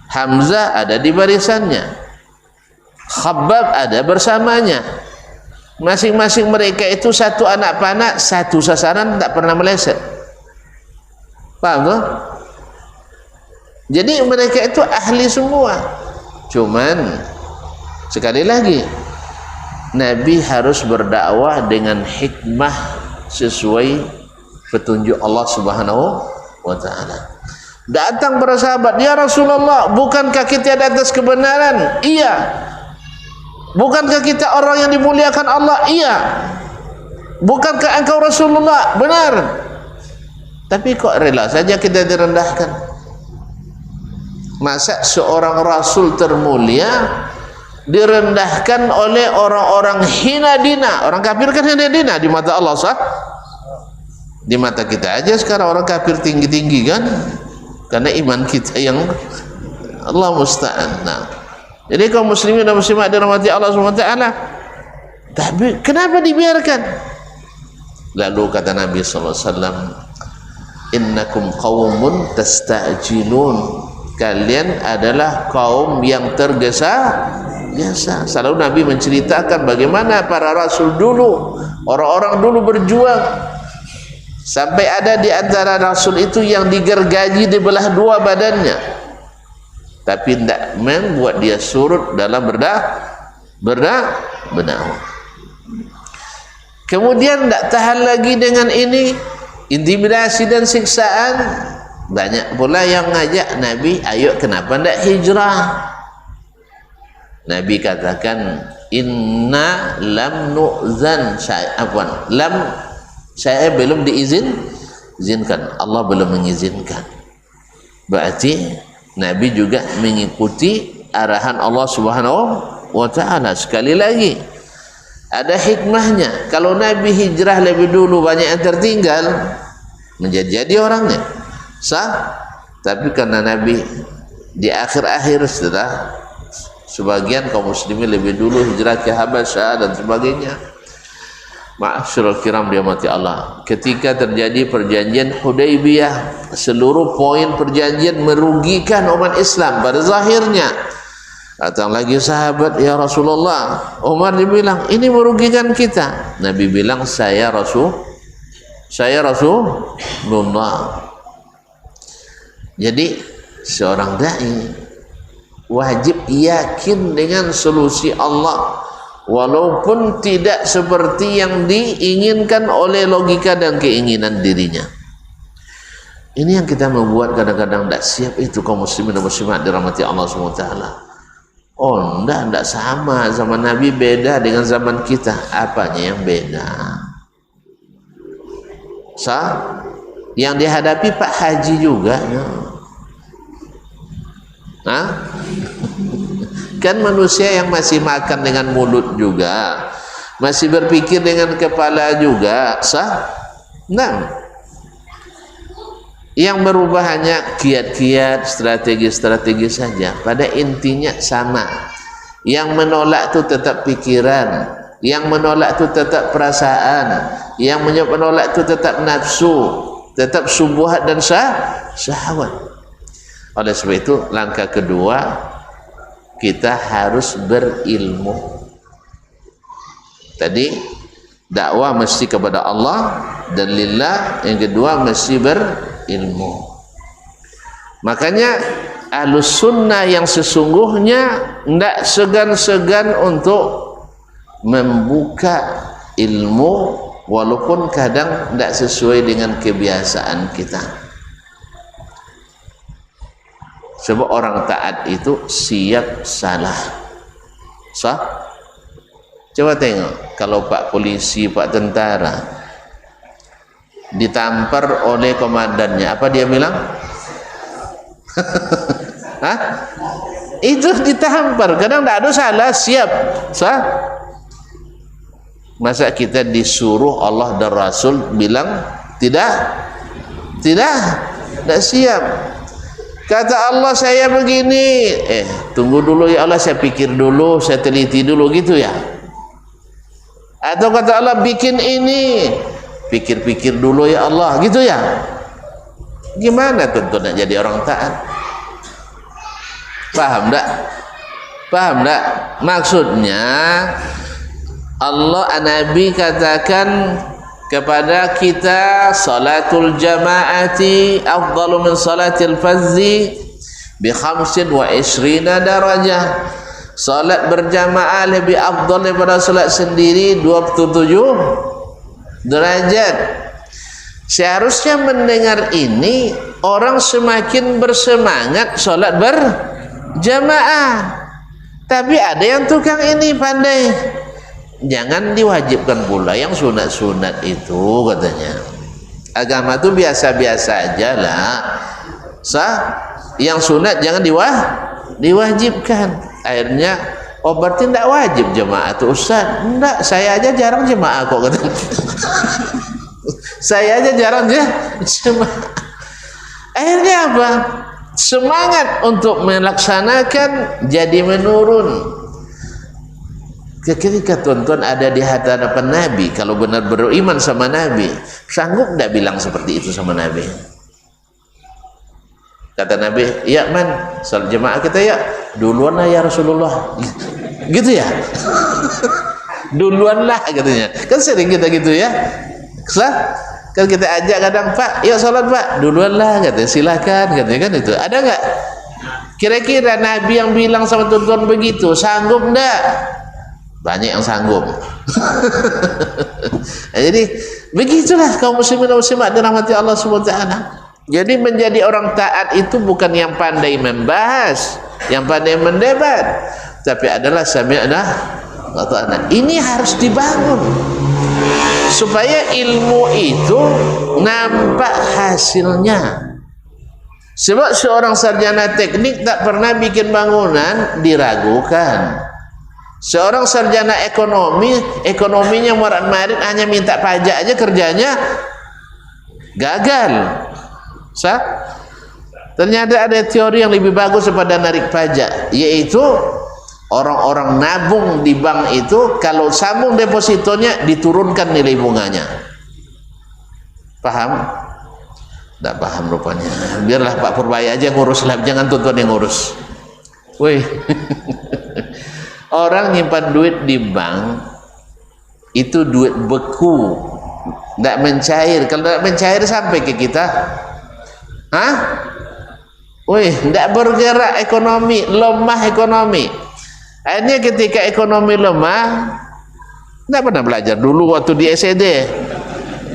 Hamzah ada di barisannya, Khabbab ada bersamanya. Masing-masing mereka itu satu anak panah, satu sasaran, tak pernah meleset. Paham tuh? Jadi mereka itu ahli semua. Cuman sekali lagi, Nabi harus berdakwah dengan hikmah sesuai petunjuk Allah Subhanahu wa taala. Datang para sahabat, ya Rasulullah, bukankah kita di atas kebenaran? Iya. Bukankah kita orang yang dimuliakan Allah? Iya. Bukankah engkau Rasulullah? Benar. Tapi kok rela saja kita direndahkan? Masa seorang Rasul termulia direndahkan oleh orang-orang hina dina? Orang kafir kan hina dina di mata Allah, sah? Di mata kita aja sekarang orang kafir tinggi-tinggi kan? Karena iman kita yang Allah musta'an. Nah, jadi kaum muslimin dan muslimat dirahmati Allah SWT, tapi kenapa dibiarkan? Lalu kata Nabi SAW, innakum qawmun tasta'jilun, kalian adalah kaum yang tergesa-gesa. Selalu Nabi menceritakan bagaimana para rasul dulu, orang-orang dulu berjuang Sampai ada di antara Rasul itu yang digergaji di belah dua badannya, tapi tidak membuat dia surut dalam berdakwah. Kemudian tidak tahan lagi dengan ini, intimidasi dan siksaan. Banyak pula yang ngajak Nabi, ayo kenapa tidak hijrah? Nabi katakan, inna lam nu'zan, saya belum diizinkan, Allah belum mengizinkan. Berarti Nabi juga mengikuti arahan Allah Subhanahu wa ta'ala. Sekali lagi, ada hikmahnya. Kalau Nabi hijrah lebih dulu, banyak yang tertinggal, menjadi orangnya sah. Tapi karena Nabi di akhir-akhir setelah sebagian kaum muslimin lebih dulu hijrah ke Habasyah dan sebagainya. Ma'asyiral kiram dirahmati Allah, ketika terjadi perjanjian Hudaybiyah, seluruh poin perjanjian merugikan umat Islam pada zahirnya. Datang lagi sahabat, ya Rasulullah, Umar dibilang ini merugikan kita. Nabi bilang, saya Rasulullah. Jadi seorang dai wajib yakin dengan solusi Allah, walaupun tidak seperti yang diinginkan oleh logika dan keinginan dirinya. Ini yang kita membuat kadang-kadang tidak siap itu kaum muslimin dan muslimat dirahmati Allah SWT. Oh, tidak sama, zaman Nabi beda dengan zaman kita. Apanya yang beda? Yang dihadapi Pak Haji juga ya. Kan manusia yang masih makan dengan mulut juga, masih berpikir dengan kepala juga, sah? Nah, yang berubah hanya kiat-kiat, strategi-strategi saja. Pada intinya sama. Yang menolak itu tetap pikiran, yang menolak itu tetap perasaan, yang menolak itu tetap nafsu, tetap syubhat dan syahwat. Oleh sebab itu, langkah kedua, kita harus berilmu. Tadi dakwah mesti kepada Allah dan lillah, yang kedua mesti berilmu. Makanya Ahlus Sunnah yang sesungguhnya tidak segan-segan untuk membuka ilmu, walaupun kadang tidak sesuai dengan kebiasaan kita. Sebab orang taat itu siap salah. Sah? Coba tengok, kalau Pak polisi, Pak tentara ditampar oleh komandannya, apa dia bilang? Hah? Itu ditampar, kadang tidak ada salah, siap. Sah? Masa kita disuruh Allah dan Rasul bilang tidak siap. Kata Allah, saya begini, tunggu dulu ya Allah, saya pikir dulu, saya teliti dulu, gitu ya. Atau kata Allah, bikin ini, pikir-pikir dulu ya Allah, gitu ya. Gimana tentu nak jadi orang taat? Paham tak? Maksudnya Allah, Nabi katakan kepada kita, salatul jamaati afdalu min salatil fazzi bi 25 darajah. Salat berjamaah lebih afdal daripada salat sendiri 27 derajat. Seharusnya mendengar ini orang semakin bersemangat salat berjamaah. Tapi ada yang tukang ini pandai, jangan diwajibkan pula yang sunat-sunat itu, katanya. Agama itu biasa-biasa aja lah. Sah? Yang sunat jangan diwajibkan. Akhirnya, oh berarti tidak wajib jemaah itu Ustaz. Tidak, saya aja jarang jemaah kok, katanya. Saya aja jarang jemaah. Akhirnya apa? Semangat untuk melaksanakan jadi menurun. Ketika tuan-tuan ada di hadapan Nabi, kalau benar beriman sama Nabi, sanggup tidak bilang seperti itu sama Nabi? Kata Nabi, ya man, salat jemaah kita ya, duluan lah ya Rasulullah. Gitu ya? Duluan lah katanya. Kan sering kita gitu ya. Kan kita ajak kadang, Pak, yuk sholat Pak, duluan lah, katanya, silakan, katanya kan itu. Ada nggak? Kira-kira Nabi yang bilang sama tuan-tuan begitu, sanggup enggak? Banyak yang sanggup. Jadi begitulah kaum muslimin dan muslimat dirahmati Allah Subhanahu wa taala. Jadi menjadi orang taat itu bukan yang pandai membahas, yang pandai mendebat, tapi adalah sami'na wa ta'ana. Ini harus dibangun supaya ilmu itu nampak hasilnya. Sebab seorang sarjana teknik tak pernah bikin bangunan diragukan. Seorang sarjana ekonomi, ekonominya morat-marit hanya minta pajak aja, kerjanya gagal. Ternyata ada teori yang lebih bagus daripada narik pajak, yaitu orang-orang nabung di bank itu kalau sambung depositonya diturunkan nilai bunganya. Paham? Tak paham rupanya. Biarlah Pak Purbaya aja ngurus lah, jangan tuan-tuan yang ngurus. Woi. Orang nyimpan duit di bank itu duit beku, tidak mencair. Kalau tidak mencair sampai ke kita, hah? Woi, tidak bergerak ekonomi, lemah ekonomi. Akhirnya ketika ekonomi lemah, tidak pernah belajar dulu waktu di SED.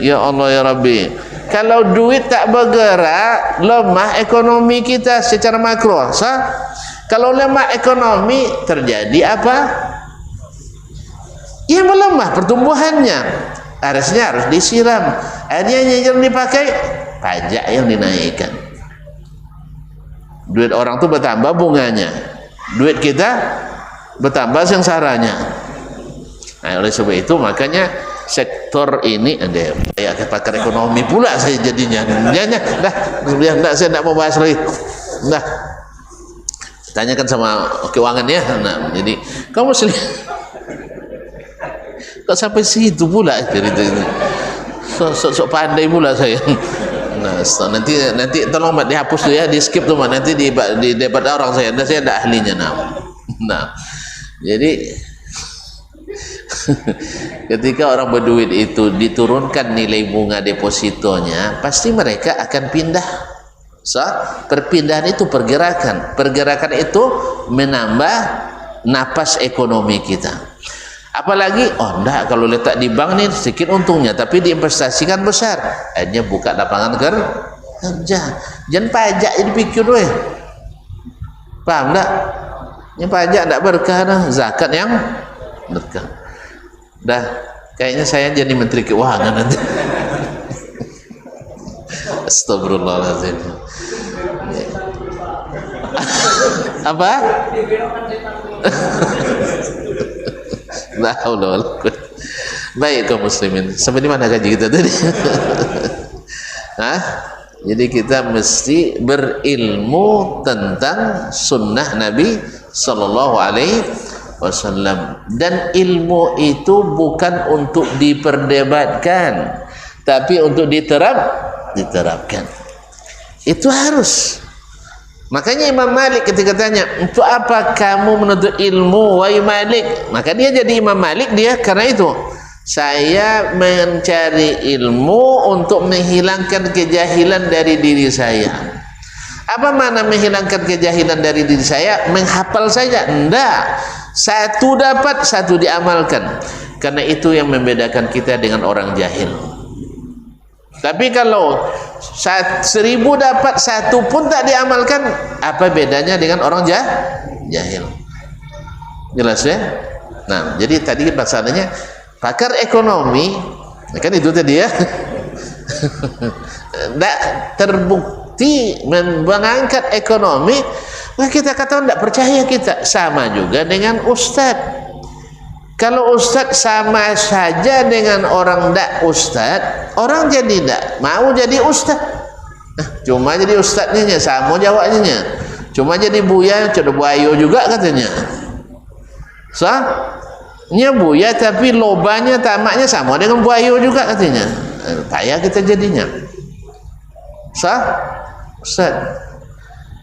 Ya Allah ya Rabbi, kalau duit tak bergerak, lemah ekonomi kita secara makro. Kalau lemah ekonomi terjadi apa? Ya melemah pertumbuhannya. Harusnya harus disiram. Akhirnya yang dipakai pajak yang dinaikkan. Duit orang tuh bertambah bunganya, duit kita bertambah sengsaranya. Nah, oleh sebab itu makanya sektor ini ada kayak pakar ekonomi pula saya jadinya. Dah, saya tidak mau bahas lagi. Dah. Tanyakan sama keuangan ya. Nah, jadi kamu kok sampai situ pula cerita ini. Sok pandai pula saya. Nah, nanti tolong Mbak dihapus tuh ya, di skip tuh Mbak, nanti di debat orang saya ada ahlinya nah. Jadi ketika orang berduit itu diturunkan nilai bunga depositonya, pasti mereka akan pindah. Perpindahan itu pergerakan itu menambah napas ekonomi kita. Apalagi enggak, kalau letak di bank nih sedikit untungnya, tapi diinvestasikan besar, akhirnya buka lapangan kerja. Jangan pajak jadi pikir weh, paham enggak? Ini pajak enggak berkah dah, zakat yang berkah. Dah, kayaknya saya jadi menteri keuangan nanti. Astagfirullahaladzim. Apa? Baik kaum muslimin, sampai di mana kaji kita tadi? Jadi kita mesti berilmu tentang sunnah Nabi Sallallahu Alaihi Wasallam, dan ilmu itu bukan untuk diperdebatkan, tapi untuk diterapkan. Itu harus. Makanya Imam Malik ketika tanya, untuk apa kamu menuntut ilmu wahai Malik? Maka dia jadi Imam Malik dia karena itu. Saya mencari ilmu untuk menghilangkan kejahilan dari diri saya. Apa makna menghilangkan kejahilan dari diri saya? Menghafal saja? Enggak. Satu dapat, satu diamalkan. Karena itu yang membedakan kita dengan orang jahil. Tapi kalau 1000 dapat, satu pun tak diamalkan, apa bedanya dengan orang jahil? Jelas ya? Nah, jadi tadi masalahnya pakar ekonomi, kan itu tadi ya, tidak terbukti mengangkat ekonomi, nah kita katakan tidak percaya kita. Sama juga dengan ustadz. Kalau ustadz sama saja dengan orang tidak ustadz, orang jadi tidak mau jadi ustadz. Cuma jadi ustadznya sama jawabnya. Cuma jadi buya, coba buayo juga katanya. Nya buya tapi lobanya tamaknya sama dengan buayo juga katanya. Payah kita jadinya. Ustadz.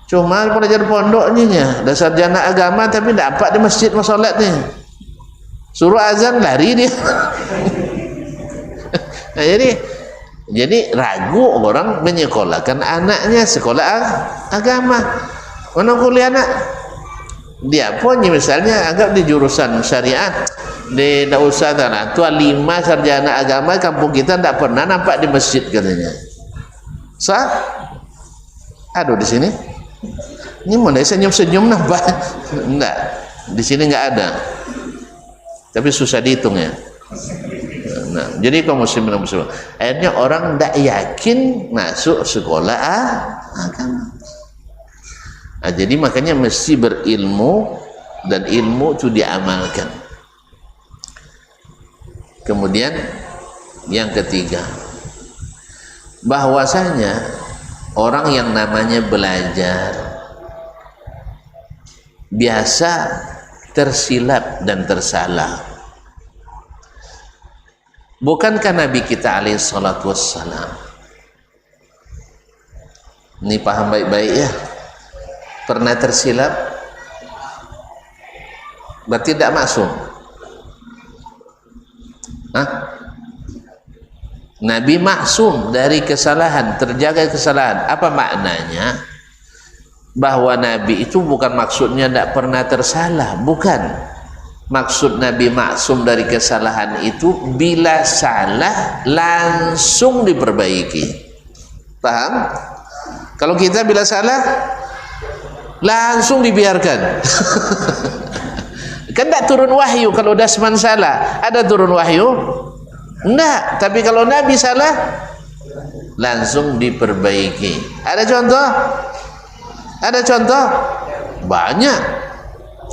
Cuma pelajar pondoknya dasar sarjana agama tapi dapat di masjid masolat nih. Suruh azan lari dia. Nah, jadi Jadi ragu orang menyekolahkan anaknya sekolah agama. Mana kuliah anak? Dia pun misalnya anggap di jurusan syariat, di tak usah tanah tuan 5 sarjana agama kampung kita tidak pernah nampak di masjid katanya. Sah? Aduh di sini. Ini mana senyum-senyum nampak? Enggak. Di sini enggak ada. Tapi susah dihitung ya. Nah, jadi kaum muslimin dan muslimat, akhirnya orang tidak yakin masuk sekolah agama. Nah, jadi makanya mesti berilmu dan ilmu itu diamalkan. Kemudian yang ketiga, bahwasanya orang yang namanya belajar biasa tersilap dan tersalah. Bukankah Nabi kita alaihi salatu wassalam, ini paham baik-baik ya, pernah tersilap? Berarti tidak maksum. Nabi maksum dari kesalahan, terjaga kesalahan. Apa maknanya? Bahwa Nabi itu bukan maksudnya tidak pernah tersalah, bukan. Maksud Nabi maksum dari kesalahan itu bila salah langsung diperbaiki. Paham? Kalau kita bila salah langsung dibiarkan. Kan tak turun wahyu kalau dasman salah. Ada turun wahyu? Enggak. Tapi kalau Nabi salah langsung diperbaiki. Ada contoh? Ada contoh? Banyak.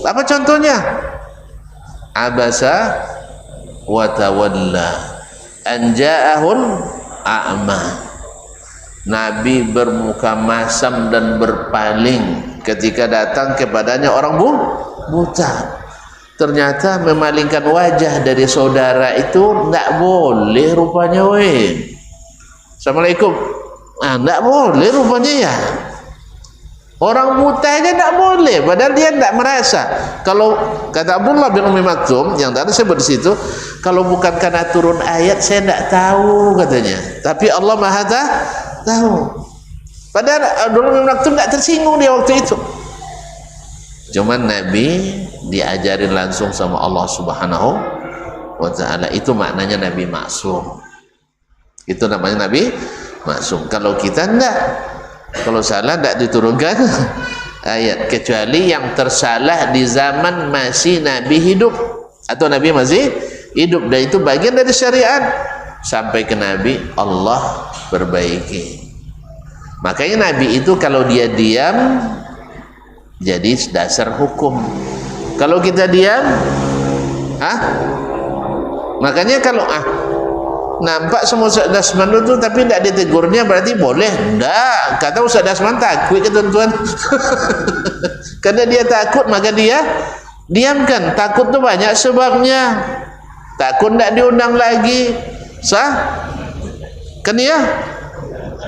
Apa contohnya? Abasa wa tawalla an ja'ahul a'ma. Nabi bermuka masam dan berpaling ketika datang kepadanya orang buta. Ternyata memalingkan wajah dari saudara itu tidak boleh rupanya weh. Assalamualaikum. Tidak boleh rupanya ya. Orang buta aja tidak boleh, padahal dia tidak merasa. Kalau kata Abdullah bin Ummi Maktum yang tadi sebut di situ, kalau bukan karena turun ayat saya tidak tahu katanya. Tapi Allah Maha tahu. Padahal Abdullah bin Ummi Maktum tidak tersinggung dia waktu itu. Cuman Nabi diajarin langsung sama Allah Subhanahu wa taala. Itu maknanya Nabi maksum. Itu namanya Nabi maksum. Kalau kita tidak, kalau salah tidak diturunkan ayat, kecuali yang tersalah di zaman masih Nabi hidup atau Nabi masih hidup, dan itu bagian dari syariat. Sampai ke Nabi Allah perbaiki. Makanya Nabi itu kalau dia diam jadi dasar hukum. Kalau kita diam, makanya kalau nampak semua Ustaz Dasman itu tapi tidak ditegurnya berarti boleh? Tidak. Kata Ustaz Dasman takut ke tuan-tuan. Karena dia takut maka dia diamkan. Takut itu banyak sebabnya. Takut tidak diundang lagi. Sah? Kan ya?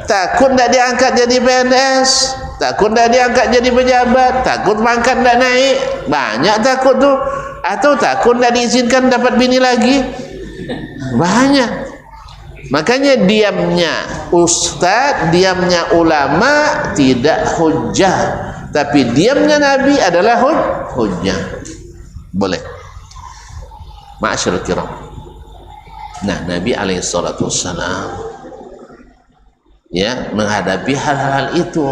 Takut tidak diangkat jadi PNS. Takut tidak diangkat jadi pejabat. Takut pangkat tidak naik. Banyak takut tu. Atau takut tidak diizinkan dapat bini lagi. Banyak. Makanya diamnya ustaz, diamnya ulama tidak hujjah, tapi diamnya Nabi adalah hujjah. Boleh. Ma'asyiral kiram. Nah, Nabi alaihi salatu wassalam ya menghadapi hal-hal itu.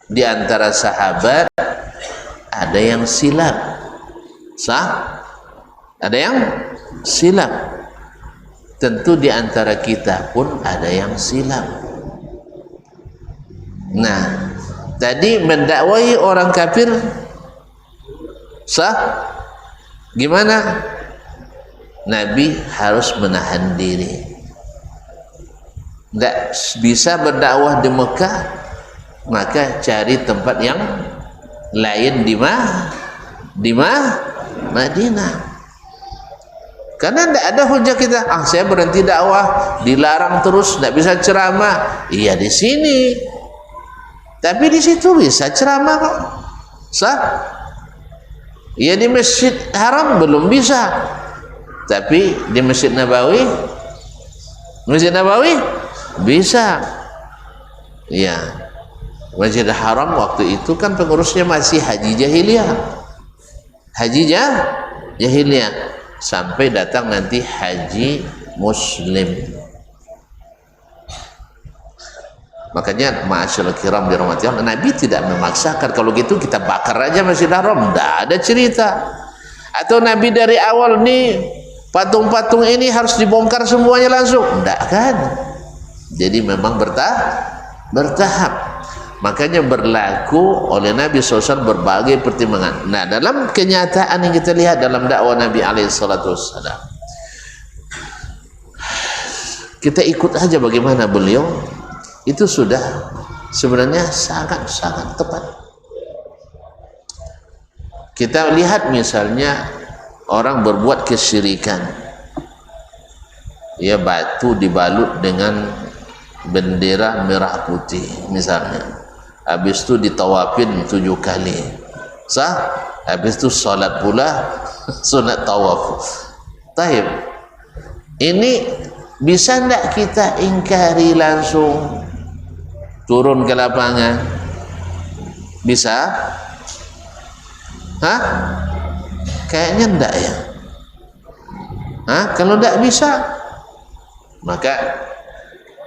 Di antara sahabat ada yang silap. Sah? Ada yang silap. Tentu di antara kita pun ada yang silap. Nah, tadi mendakwahi orang kafir sah? Gimana? Nabi harus menahan diri. Tidak bisa berdakwah di Mekah, maka cari tempat yang lain di Madinah. Karena tidak ada hujah kita. Saya berhenti dakwah, dilarang terus, tidak bisa ceramah. Iya di sini, tapi di situ bisa ceramah kok. Sah? Iya di Masjid Haram belum bisa, tapi di Masjid Nabawi Bisa. Ya. Masjidil Haram waktu itu kan pengurusnya masih Haji Jahiliyah. Jahiliyah sampai datang nanti Haji Muslim. Makanya ma'asyiral kiram dirahmati Allah, Nabi tidak memaksakan. Kalau gitu kita bakar aja Masjidil Haram, tidak ada cerita. Atau Nabi dari awal nih patung-patung ini harus dibongkar semuanya langsung, tidak kan? Jadi memang bertahap. Makanya berlaku oleh Nabi SAW berbagai pertimbangan. Nah, dalam kenyataan yang kita lihat dalam dakwah Nabi SAW, kita ikut aja bagaimana beliau, itu sudah sebenarnya sangat-sangat tepat. Kita lihat misalnya orang berbuat kesyirikan, ya, batu dibalut dengan bendera merah putih misalnya, habis itu ditawafin 7 kali, sah? Habis itu salat pula sunat tawaf. Taib, ini bisa tidak kita ingkari langsung, turun ke lapangan? Bisa? Hah? Kayaknya enggak ya. Hah? Kalau enggak bisa, maka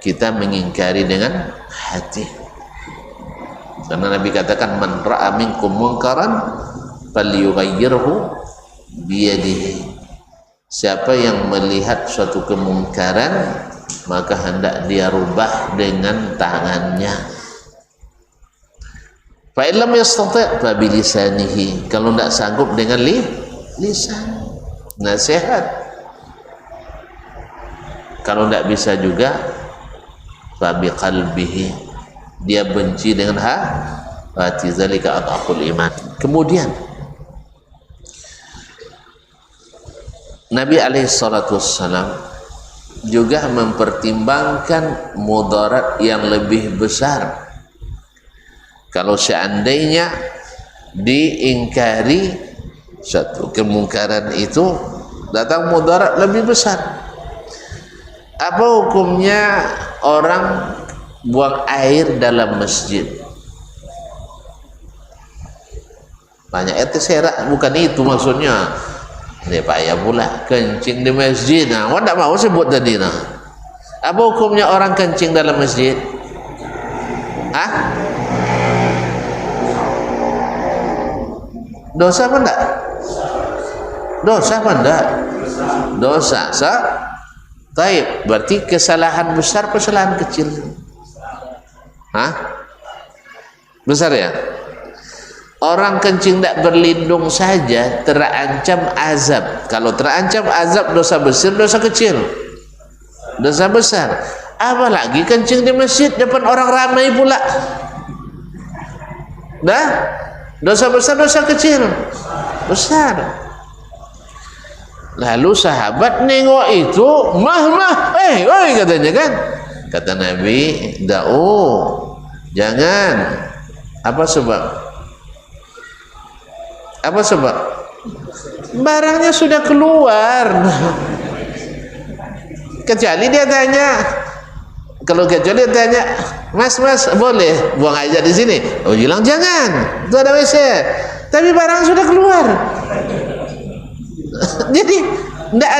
kita mengingkari dengan hati. Karena Nabi katakan, man ra'a minkum munkaran falyughayyirhu biyadihi. Siapa yang melihat suatu kemungkaran, maka hendak dia rubah dengan tangannya. Fa illam yastati' fa bilisanihi. Kalau tidak sanggup dengan lisan, nasihat. Kalau tidak bisa juga, fa biqalbihi. Dia benci dengan hati, zalika adhaful iman. Kemudian Nabi SAW juga mempertimbangkan mudarat yang lebih besar. Kalau seandainya diingkari satu kemungkaran itu, datang mudarat lebih besar. Apa hukumnya orang buang air dalam masjid? Banyak serak, bukan itu maksudnya. Ini payah pula kencing di masjid. Nah, awak tak mau sebut tadi nah. Apa hukumnya orang kencing dalam masjid? Hah? Dosa apa enggak? Dosa apa enggak? Dosa. Taib, berarti kesalahan besar, kesalahan kecil. Hah? Besar ya? Orang kencing tidak berlindung saja terancam azab. Kalau terancam azab, dosa besar, dosa kecil? Dosa besar. Apalagi kencing di masjid depan orang ramai pula. Dah? Dosa besar, dosa kecil? Besar. Lalu sahabat nengok itu, oi katanya kan. Kata Nabi, jangan. Apa sebab? Apa sebab? Barangnya sudah keluar. Kecuali dia tanya, kecuali dia tanya, mas boleh buang aja di sini? Oh, bilang jangan, itu ada WC. Tapi barang sudah keluar. Jadi tidak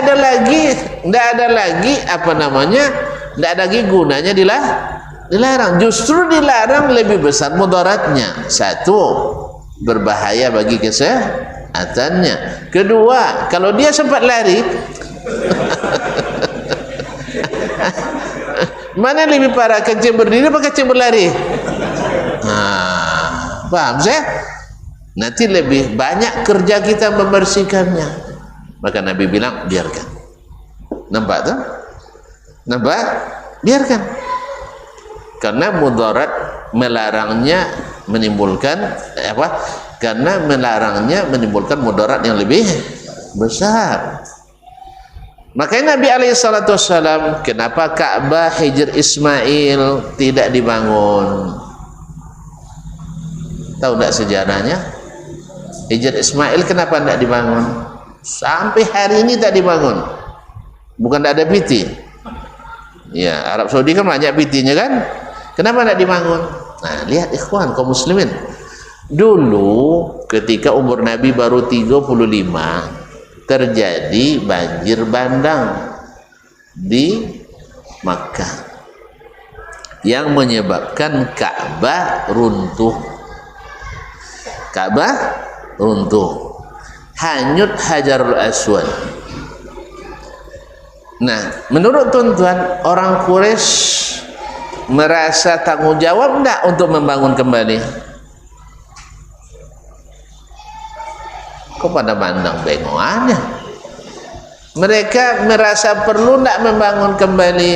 ada lagi apa namanya, tidak ada lagi gunanya dilarang. Justru dilarang lebih besar mudaratnya. Satu, berbahaya bagi kesehatannya. Kedua, kalau dia sempat lari mana lebih parah, kencing berdiri apa kencing berlari? Nah, paham saya? Nanti lebih banyak kerja kita membersihkannya. Maka Nabi bilang, biarkan. Nampak tak? Nampak? Biarkan. Karena mudarat melarangnya menimbulkan apa? Karena melarangnya menimbulkan mudarat yang lebih besar. Makanya Nabi SAW, kenapa Ka'bah Hijr Ismail tidak dibangun? Tahu tak sejarahnya? Hijr Ismail kenapa tidak dibangun? Sampai hari ini tak dibangun. Bukan tak ada piti. Ya, Arab Saudi kan banyak PT-nya kan. Kenapa tidak dibangun? Nah, lihat ikhwan kaum muslimin. Dulu ketika umur Nabi baru 35 terjadi banjir bandang di Makkah yang menyebabkan Ka'bah runtuh. Ka'bah runtuh. Hanyut Hajarul Aswad. Nah, menurut tuan-tuan, orang Quraisy merasa tanggung jawab enggak untuk membangun kembali? Kok pada pandang bengoannya? Mereka merasa perlu enggak membangun kembali?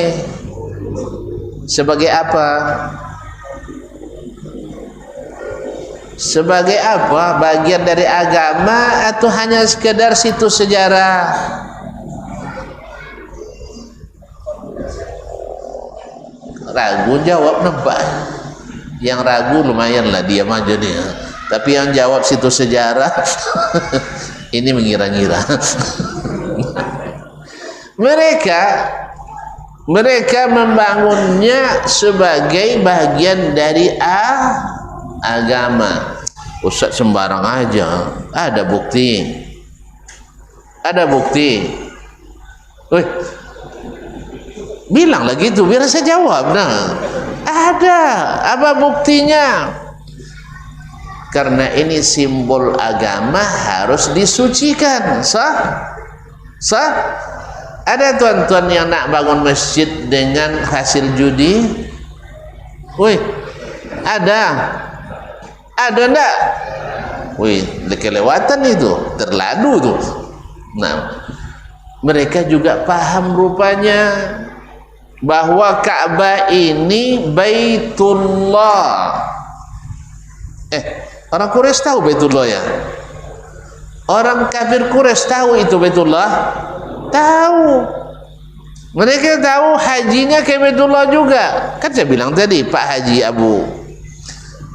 Sebagai apa? Sebagai apa? Bagian dari agama atau hanya sekedar situs sejarah? Ragu jawab nebak. Yang ragu lumayan lah, diam aja dia. Tapi yang jawab situs sejarah ini mengira-ngira. mereka membangunnya sebagai bagian dari agama. Ustaz sembarang aja. Ada bukti. Wih, bilang lagi itu biar saya jawab. Nah, ada apa buktinya? Karena ini simbol agama harus disucikan. Sah? Ada tuan-tuan yang nak bangun masjid dengan hasil judi? Wih, ada enggak? Wih, kelewatan itu, terlalu tuh. Nah, mereka juga paham rupanya bahwa Ka'bah ini Baitullah. Orang Quraisy tahu Baitullah ya? Orang kafir Quraisy tahu itu Baitullah? Tahu. Mereka tahu hajinya ke Baitullah juga. Kan saya bilang tadi Pak Haji Abu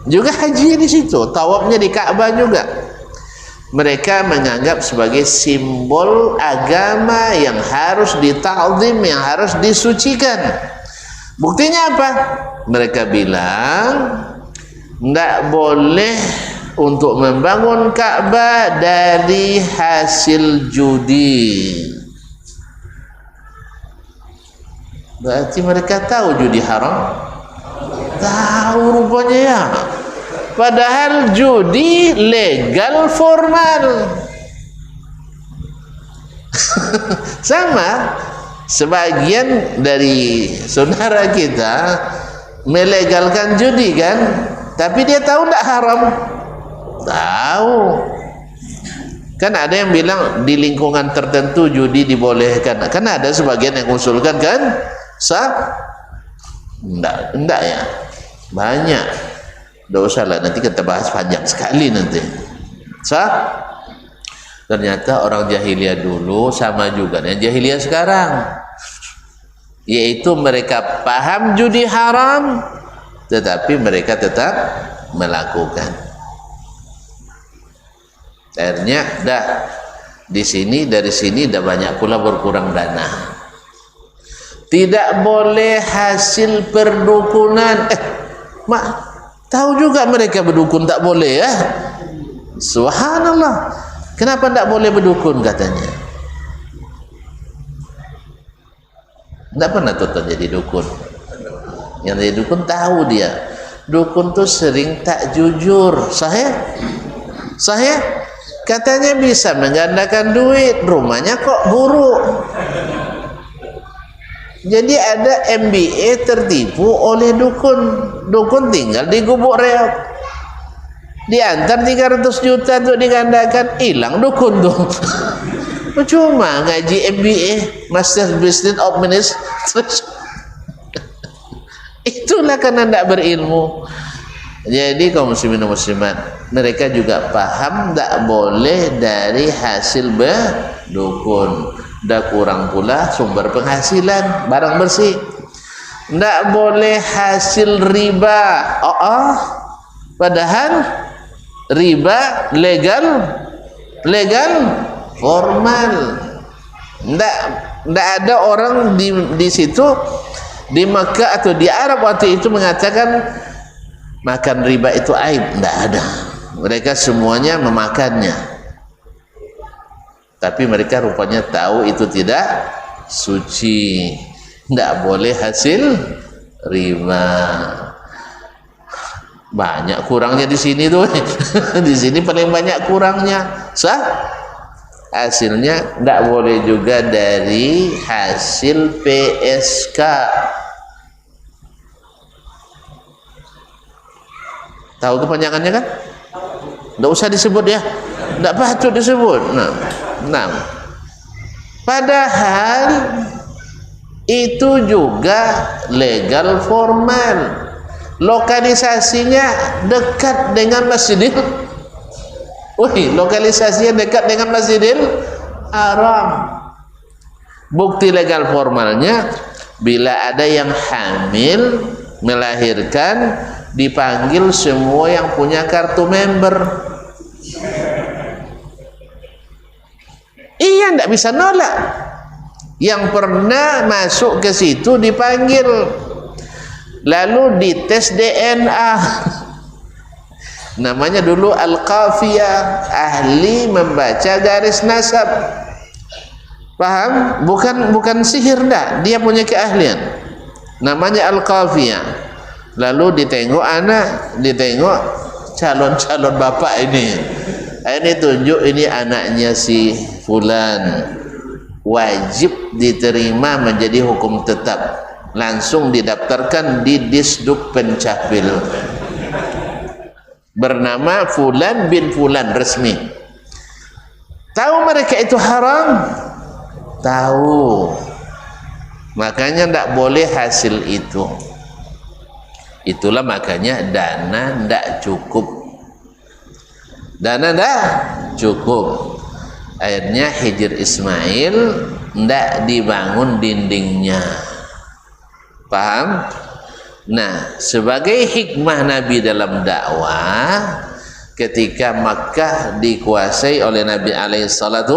juga haji di situ, tawafnya di Ka'bah juga. Mereka menganggap sebagai simbol agama yang harus dita'zim, yang harus disucikan. Buktinya apa? Mereka bilang tidak boleh untuk membangun Ka'bah dari hasil judi. Berarti mereka tahu judi haram? Tahu rupanya ya. Padahal judi legal formal. Sama sebagian dari saudara kita melegalkan judi kan, tapi dia tahu tidak haram? Tahu. Kan ada yang bilang di lingkungan tertentu judi dibolehkan. Kan ada sebagian yang mengusulkan kan? Enggak ya. Banyak. Tidak usah lah, nanti kita bahas panjang sekali nanti. Ternyata orang jahiliyah dulu sama juga dengan jahiliyah sekarang, yaitu mereka paham judi haram, tetapi mereka tetap melakukan. Akhirnya dari sini dah banyak pula berkurang dana. Tidak boleh hasil perdukunan. Tahu juga mereka berdukun tak boleh ya. Subhanallah. Kenapa tak boleh berdukun katanya? Tak pernah tuan jadi dukun. Yang jadi dukun tahu dia. Dukun tuh sering tak jujur. Sahih? Katanya bisa menggandakan duit, rumahnya kok buruk. Jadi ada MBA tertipu oleh dukun. Dukun tinggal di Gubuk Reog, diantar 300 juta untuk digandakan, hilang dukun tuh. Cuma ngaji MBA, Master Business Administration. Itulah karena tidak berilmu. Jadi kaum muslimin dan muslimat, mereka juga paham tak boleh dari hasil berdukun. Dah kurang pula sumber penghasilan barang bersih. Tak boleh hasil riba. Padahal riba legal formal. Tak ada orang di situ di Mekah atau di Arab waktu itu mengatakan makan riba itu aib. Tidak ada. Mereka semuanya memakannya, tapi mereka rupanya tahu itu tidak suci, tidak boleh hasil riba. Banyak kurangnya di sini tuh. Di sini paling banyak kurangnya. Sah? Hasilnya tidak boleh juga dari hasil PSK. Tahu kepanjangannya kan? Tidak usah disebut ya. Tidak patut disebut. Nah. Padahal itu juga legal formal. Lokalisasinya dekat dengan Masjidil. Lokalisasinya dekat dengan Masjidil Haram. Bukti legal formalnya, bila ada yang hamil melahirkan, dipanggil semua yang punya kartu member. Iya, tidak bisa nolak. Yang pernah masuk ke situ dipanggil, lalu dites DNA. Namanya dulu Al-Qafiyah, ahli membaca garis nasab. Paham? Bukan sihir, dah. Dia punya keahlian. Namanya Al-Qafiyah. Lalu ditengok anak, ditengok calon-calon bapak ini. Ini tunjuk ini anaknya si fulan, wajib diterima menjadi hukum tetap. Langsung didaftarkan di Disduk Pencapil. Bernama Fulan bin Fulan, resmi. Tahu mereka itu haram? Tahu. Makanya tidak boleh hasil itu. Itulah makanya dana tidak cukup. Dana tidak cukup. Akhirnya Hijr Ismail tidak dibangun dindingnya. Paham? Nah, sebagai hikmah Nabi dalam dakwah, ketika Makkah dikuasai oleh Nabi SAW,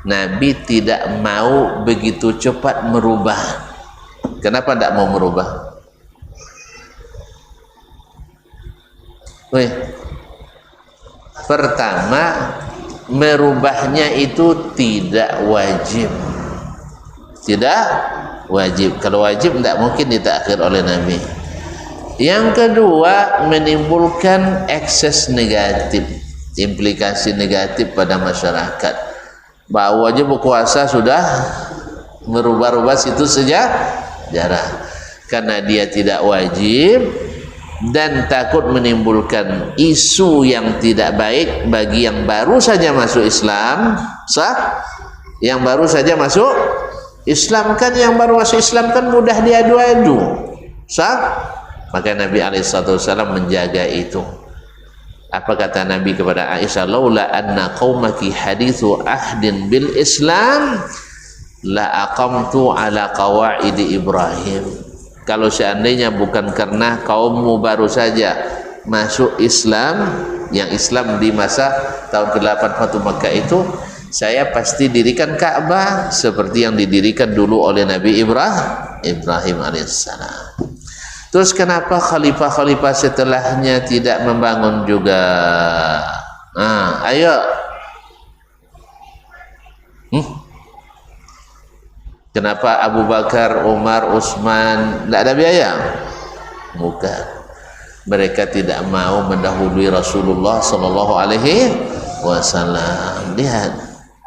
Nabi tidak mau begitu cepat merubah. Kenapa tidak mau merubah? Pertama, merubahnya itu tidak wajib. Tidak wajib. Kalau wajib tidak mungkin ditakhir oleh Nabi. Yang kedua, menimbulkan ekses negatif, implikasi negatif pada masyarakat. Baru aja berkuasa sudah merubah-rubah situ sejarah, karena dia tidak wajib dan takut menimbulkan isu yang tidak baik bagi yang baru saja masuk Islam. Sah? Yang baru saja masuk Islam, kan yang baru masuk Islam kan mudah diadu-adu. Sah? Maka Nabi SAW menjaga itu. Apa kata Nabi kepada Aisyah? Laula anna qaumaki hadithu ahdin bil Islam la aqamtu ala qawaidi Ibrahim. Kalau seandainya bukan karena kaummu baru saja masuk Islam, yang Islam di masa tahun ke-8 Fatu Makkah itu, saya pasti dirikan Ka'bah seperti yang didirikan dulu oleh Nabi Ibrahim alaihissalam. Terus kenapa khalifah-khalifah setelahnya tidak membangun juga? Ayo. Kenapa Abu Bakar, Umar, Utsman tidak ada biaya? Bukan. Mereka tidak mau mendahului Rasulullah sallallahu alaihi wasallam. Lihat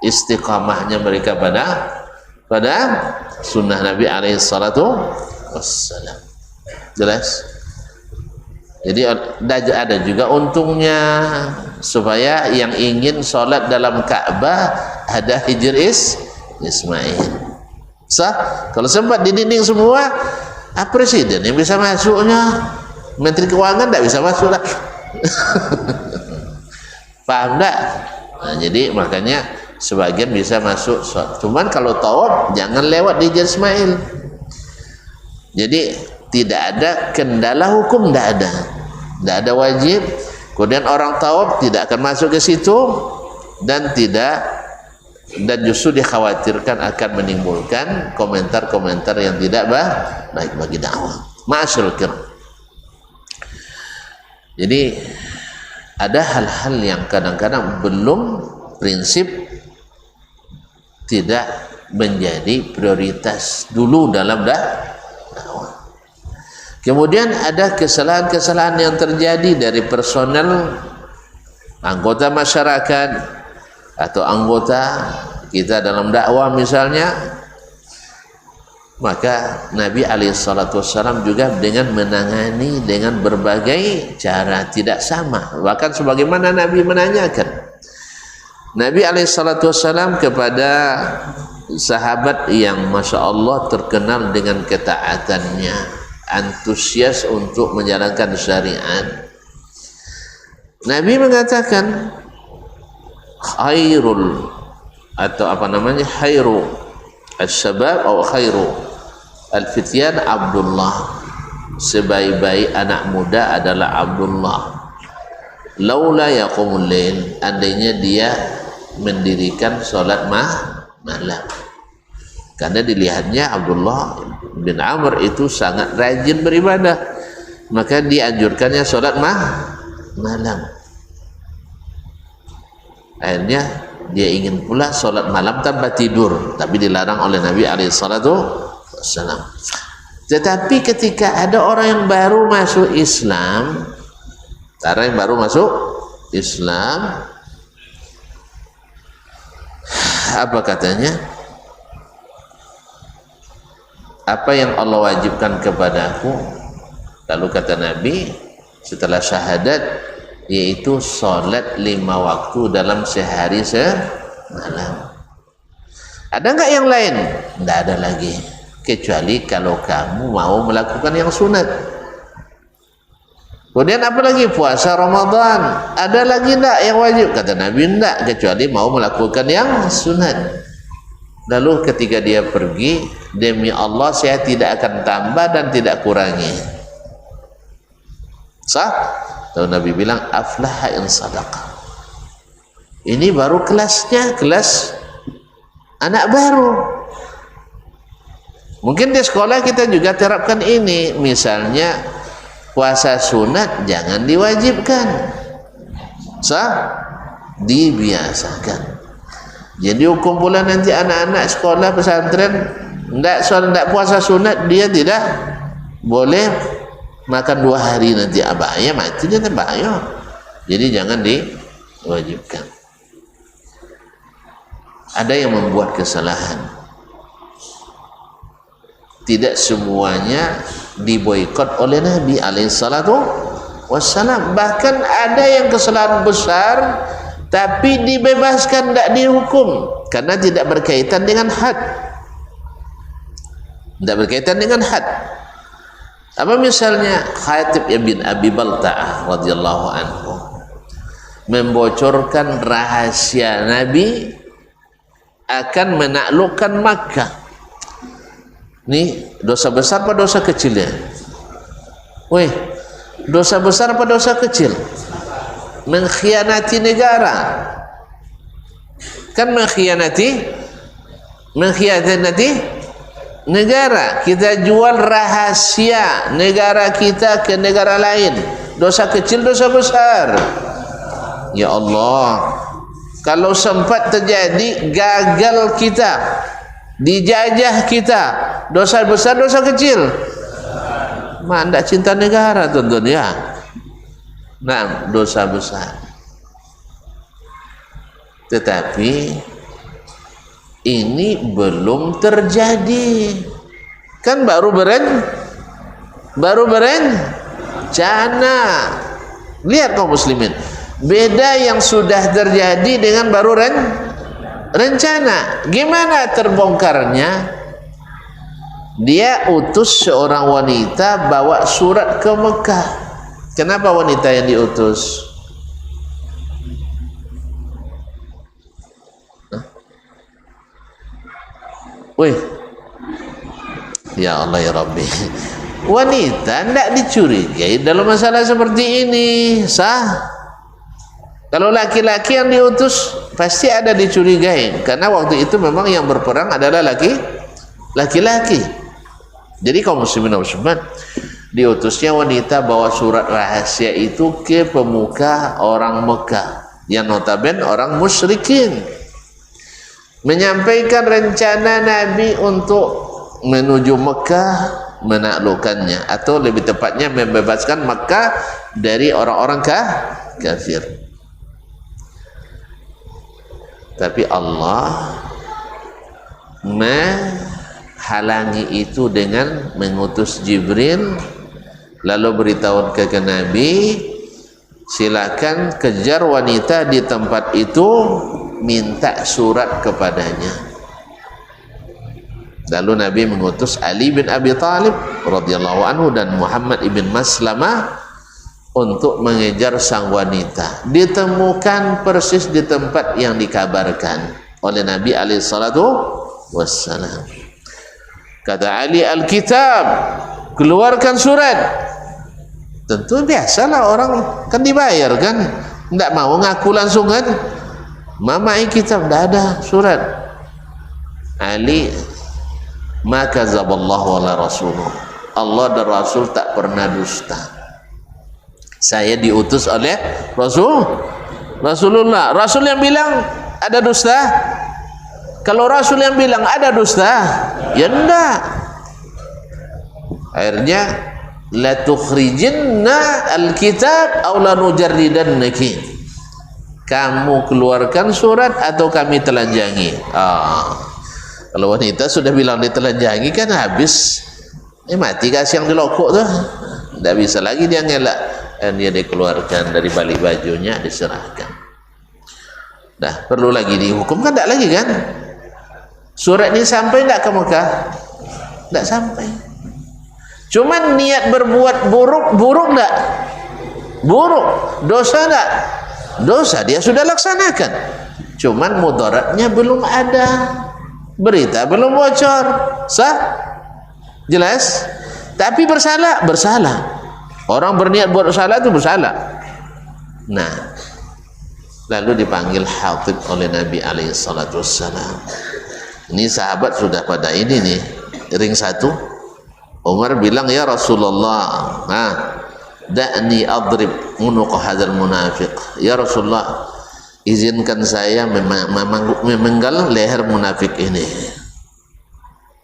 istiqamahnya mereka pada sunnah Nabi alaihi salatu wassalam. Jelas? Jadi ada juga untungnya, supaya yang ingin sholat dalam Ka'bah ada Hijr Ismail. Sah? Kalau sempat di dinding semua, presiden yang bisa masuknya, menteri keuangan tidak bisa masuk lah. Paham tak? Nah, jadi makanya sebagian bisa masuk. Cuman kalau tawaf jangan lewat di Hijr Ismail. Jadi tidak ada kendala hukum, tidak ada wajib. Kemudian orang tawaf tidak akan masuk ke situ dan tidak dan justru dikhawatirkan akan menimbulkan komentar-komentar yang tidak baik bagi dakwah. Ma'asyiral kiram. Jadi ada hal-hal yang kadang-kadang belum prinsip tidak menjadi prioritas dulu dalam dakwah. Kemudian ada kesalahan-kesalahan yang terjadi dari personel anggota masyarakat atau anggota kita dalam dakwah misalnya, maka Nabi SAW juga dengan menangani dengan berbagai cara tidak sama. Bahkan sebagaimana Nabi menanyakan, Nabi SAW kepada sahabat yang Masya Allah terkenal dengan ketaatannya, antusias untuk menjalankan syariat, Nabi mengatakan khairul atau khairu as-sabab atau khairu al-fityan Abdullah, sebaik-baik anak muda adalah Abdullah. Laula yaqumul lail, andainya dia mendirikan salat malam. Karena dilihatnya Abdullah bin Amr itu sangat rajin beribadah, maka dianjurkannya salat malam. Akhirnya dia ingin pula salat malam tanpa tidur, tapi dilarang oleh Nabi SAW. Tetapi ketika ada orang yang baru masuk Islam, apa katanya? Apa yang Allah wajibkan kepadaku? Lalu kata Nabi setelah syahadat, yaitu sholat 5 waktu dalam sehari semalam. Ada enggak yang lain? Tidak ada lagi, kecuali kalau kamu mau melakukan yang sunat. Kemudian apa lagi? Puasa Ramadan. Ada lagi enggak yang wajib? Kata Nabi, enggak, kecuali mau melakukan yang sunat. Lalu ketika dia pergi, demi Allah saya tidak akan tambah dan tidak kurangi. Sah? Lalu Nabi bilang, aflaha in sadaqah. Ini baru kelasnya, kelas anak baru. Mungkin di sekolah kita juga terapkan ini. Misalnya puasa sunat jangan diwajibkan, sah, dibiasakan. Jadi kumpulan nanti anak-anak sekolah pesantren tidak puasa sunat, dia tidak boleh makan 2 hari, nanti bahaya, mati dia, bahaya. Jadi jangan diwajibkan. Ada yang membuat kesalahan, tidak semuanya diboikot oleh Nabi SAW. Bahkan ada yang kesalahan besar tapi dibebaskan, tidak dihukum karena tidak berkaitan dengan had. Apa misalnya? Khatib bin Abi Balta'ah radhiyallahu anhu membocorkan rahasia Nabi akan menaklukkan Makkah. Ini dosa besar apa dosa kecil ya? Dosa besar apa dosa kecil? Mengkhianati negara. Kan mengkhianati negara. Kita jual rahasia negara kita ke negara lain. Dosa kecil, dosa besar? Ya Allah, kalau sempat terjadi gagal kita, dijajah kita, dosa besar, dosa kecil? Tidak cinta negara tuan-tuan ya. Nah, dosa besar. Tetapi ini belum terjadi. Kan baru berencana. Lihat kaum muslimin, beda yang sudah terjadi dengan baru rencana. Gimana terbongkarnya? Dia utus seorang wanita bawa surat ke Mekah. Kenapa wanita yang diutus? Ya Allah ya Rabbi, wanita tidak dicurigai dalam masalah seperti ini, sah? Kalau laki-laki yang diutus, pasti ada dicurigai, karena waktu itu memang yang berperang adalah laki-laki. Jadi kaum muslimin dan muslimat, diutusnya wanita bawa surat rahasia itu ke pemuka orang Mekah yang notabene orang musyrikin, menyampaikan rencana Nabi untuk menuju Mekah, menaklukkannya, atau lebih tepatnya membebaskan Mekah dari orang-orang kafir. Tapi Allah menghalangi itu dengan mengutus Jibril, lalu beritahu ke Nabi, silakan kejar wanita di tempat itu, minta surat kepadanya. Lalu Nabi mengutus Ali bin Abi Thalib radhiyallahu anhu dan Muhammad ibn Maslamah untuk mengejar sang wanita. Ditemukan persis di tempat yang dikabarkan oleh Nabi alaihi salatu wassalam. Kata Ali, Alkitab, keluarkan surat. Tentu biasalah, orang kan dibayar kan, tidak mau ngaku langsung kan. Mamai kitab, tidak ada surat. Ali, maka zaballahu ala rasuluh, Allah dan Rasul tak pernah dusta. Saya diutus oleh Rasulullah. Rasul yang bilang ada dusta? Kalau Rasul yang bilang ada dusta, ya enggak. Akhirnya la tukhrijinna alkitab aw la nujarridannaki, kamu keluarkan surat atau kami telanjangi. Kalau wanita sudah bilang ditelanjangi kan habis, mati kasih yang dilokok tuh, tidak bisa lagi dia ngelak, dan dia dikeluarkan dari balik bajunya, diserahkan. Dah perlu lagi dihukum kan? Tidak lagi kan? Surat ini sampai tidak ke Mekah? Tidak sampai. Cuman niat berbuat buruk tidak? Buruk. Dosa tidak? Dosa dia sudah laksanakan. Cuman mudaratnya belum ada. Berita belum bocor, sah? Jelas? Tapi bersalah, bersalah. Orang berniat buat bersalah itu bersalah. Nah, lalu dipanggil Hatib oleh Nabi alaihi salatu wassalam. Ini sahabat sudah pada ini nih, ring satu. Umar bilang, ya Rasulullah, da'ni adrib unuq hadzal munafiq. Ya Rasulullah, izinkan saya memenggal leher munafik ini.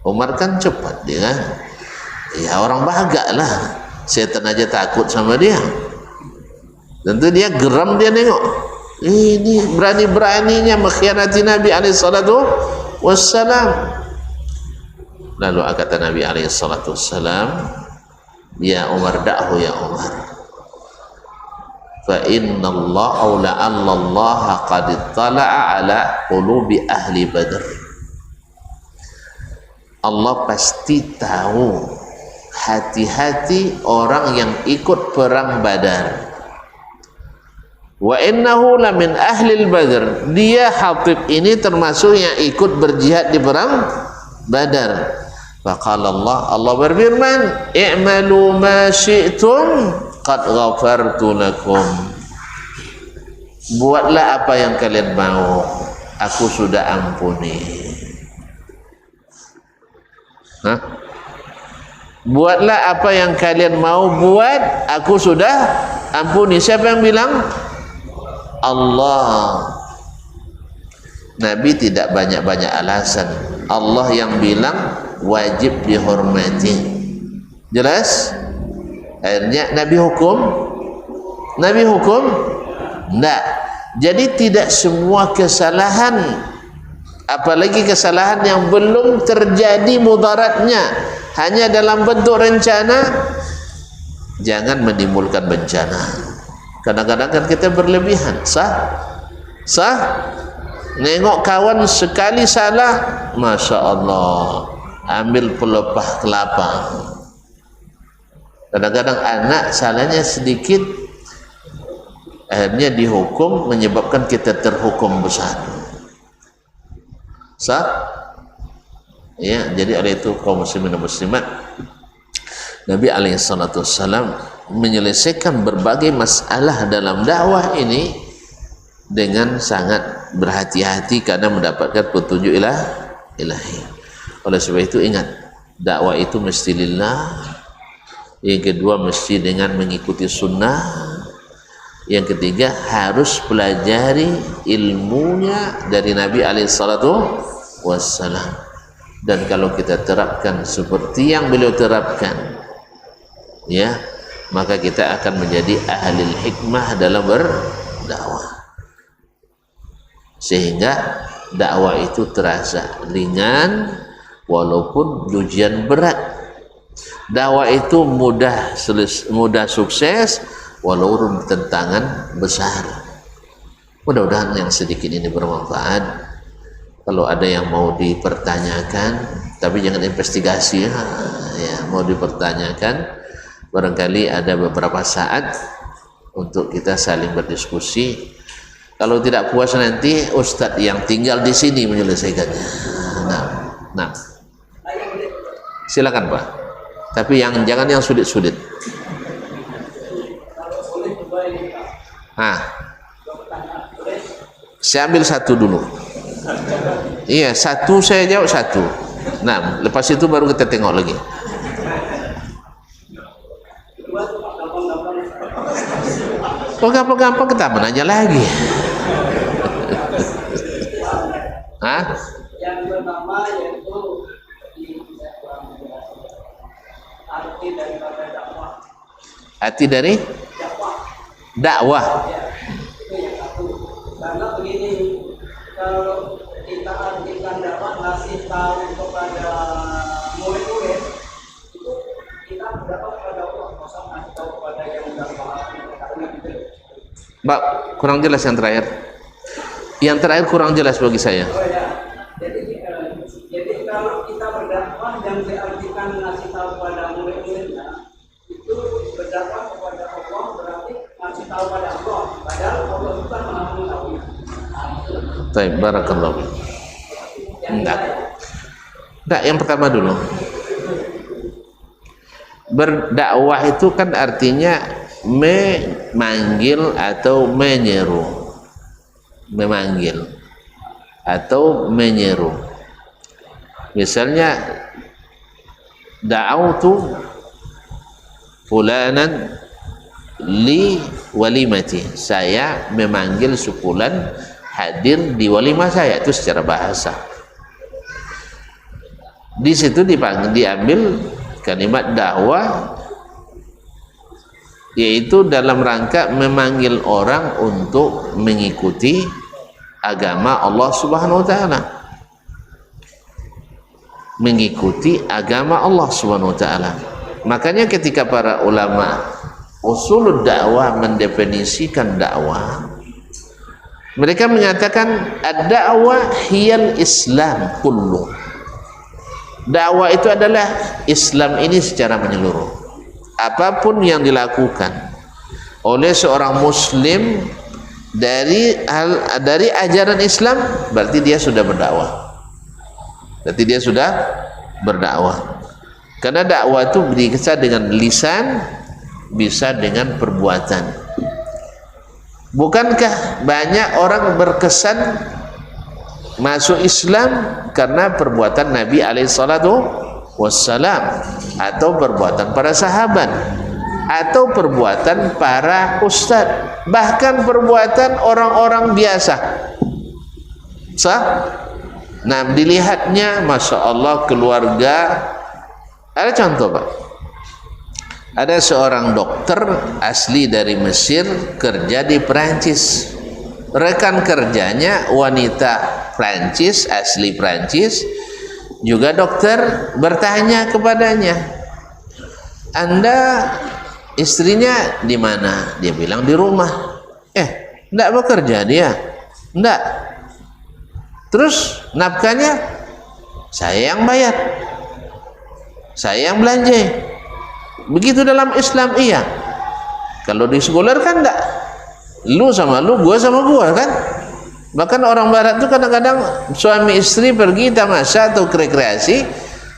Umar kan cepat dia kan, ya orang bahagia lah, setan aja takut sama dia. Tentu dia geram, dia nengok, ini berani-beraninya mengkhianati Nabi alaihi salatu wassalam. Lalu kata Nabi alaihi salatu wassalam, ya Umar, da'hu ya Umar, fa inna Allah aw la'alla Allah qad ittala'a ala qulubi ahli Badr. Allah pasti tahu hati-hati orang yang ikut perang Badar. Wa innahu la min ahli Badr. Dia Hatib ini termasuk yang ikut berjihad di perang Badar. Faqala Allah berfirman, i'malu ma syi'tum qad ghafartu lakum. Buatlah apa yang kalian mau, aku sudah ampuni. Buatlah apa yang kalian mau buat, aku sudah ampuni. Siapa yang bilang? Allah. Nabi tidak banyak-banyak alasan. Allah yang bilang wajib dihormati. Jelas? Akhirnya Nabi hukum? Tidak. Jadi tidak semua kesalahan, apalagi kesalahan yang belum terjadi mudaratnya, hanya dalam bentuk rencana, jangan menimbulkan bencana. Kadang-kadang kan kita berlebihan. Sah? Nengok kawan sekali salah, Masya Allah, ambil pelepah kelapa. Kadang-kadang anak salahnya sedikit, akhirnya dihukum, menyebabkan kita terhukum besar. Sah? Ya, jadi oleh itu kaum muslimin dan muslimat, Nabi alaihi salatu wassalam menyelesaikan berbagai masalah dalam dakwah ini dengan sangat berhati-hati karena mendapatkan petunjuk ilahi. Oleh sebab itu ingat, dakwah itu mesti lillah. Yang kedua mesti dengan mengikuti sunnah. Yang ketiga harus pelajari ilmunya dari Nabi SAW. Dan kalau kita terapkan seperti yang beliau terapkan, ya, maka kita akan menjadi ahli hikmah dalam berdakwah, sehingga dakwah itu terasa ringan walaupun ujian berat. Dakwah itu mudah sukses walaupun tantangan besar. Mudah-mudahan yang sedikit ini bermanfaat. Kalau ada yang mau dipertanyakan, tapi jangan investigasi ya, mau dipertanyakan, barangkali ada beberapa saat untuk kita saling berdiskusi. Kalau tidak puas nanti Ustadz yang tinggal di sini menyelesaikannya. Nah, silakan Pak. Tapi jangan yang sulit-sulit. Saya ambil satu dulu. Iya, satu saya jawab satu. Nah, lepas itu baru kita tengok lagi. Kok gampang-gampang kita menanya lagi. Yang pertama yaitu arti daripada dakwah. Arti dari dakwah. Ya, itu yang satu. Karena begini, kalau kita artikan dakwah, ngasih tahu kepada murid-murid, itu kita berdakwah kepada Allah, masa ngasih tahu kepada yang udah paham. Mbak, kurang jelas yang terakhir. Yang terakhir kurang jelas bagi saya. Oh ya, jadi kalau kita berdakwah yang diartikan ngasih tahu kepada murid-muridnya, itu berdakwah kepada Allah berarti ngasih tahu pada Allah, padahal Allah bukan maha mengetahui. Baik, barakallahu. Enggak, yang pertama dulu. Berdakwah itu kan artinya memanggil atau menyeru. Memanggil atau menyeru. Misalnya da'autu fulanan li walimati, saya memanggil sepulan hadir di walimah saya. Itu secara bahasa. Di situ diambil kalimat dakwah, yaitu dalam rangka memanggil orang untuk mengikuti agama Allah Subhanahu wa taala. Mengikuti agama Allah Subhanahu wa taala. Makanya ketika para ulama usulul dakwah mendefinisikan dakwah, mereka menyatakan ad-da'wah hiyal Islam kullu. Dakwah itu adalah Islam ini secara menyeluruh. Apapun yang dilakukan oleh seorang muslim dari ajaran Islam, berarti dia sudah berdakwah. Berarti dia sudah berdakwah. Karena dakwah itu bisa dengan lisan, bisa dengan perbuatan. Bukankah banyak orang berkesan masuk Islam karena perbuatan Nabi alaihissalatu wassalam, atau perbuatan para sahabat, atau perbuatan para ustadz, bahkan perbuatan orang-orang biasa. Nah, dilihatnya, masya Allah, keluarga. Ada contoh Pak, ada seorang dokter asli dari Mesir kerja di Perancis. Rekan kerjanya wanita Perancis, asli Perancis, juga dokter, bertanya kepadanya, Anda istrinya di mana? Dia bilang di rumah. Enggak bekerja dia? Enggak. Terus nafkahnya saya yang bayar, saya yang belanja. Begitu dalam Islam, iya. Kalau di sekuler kan enggak, lu sama lu, gua sama gua kan. Bahkan orang barat itu kadang-kadang suami istri pergi tamasya atau rekreasi,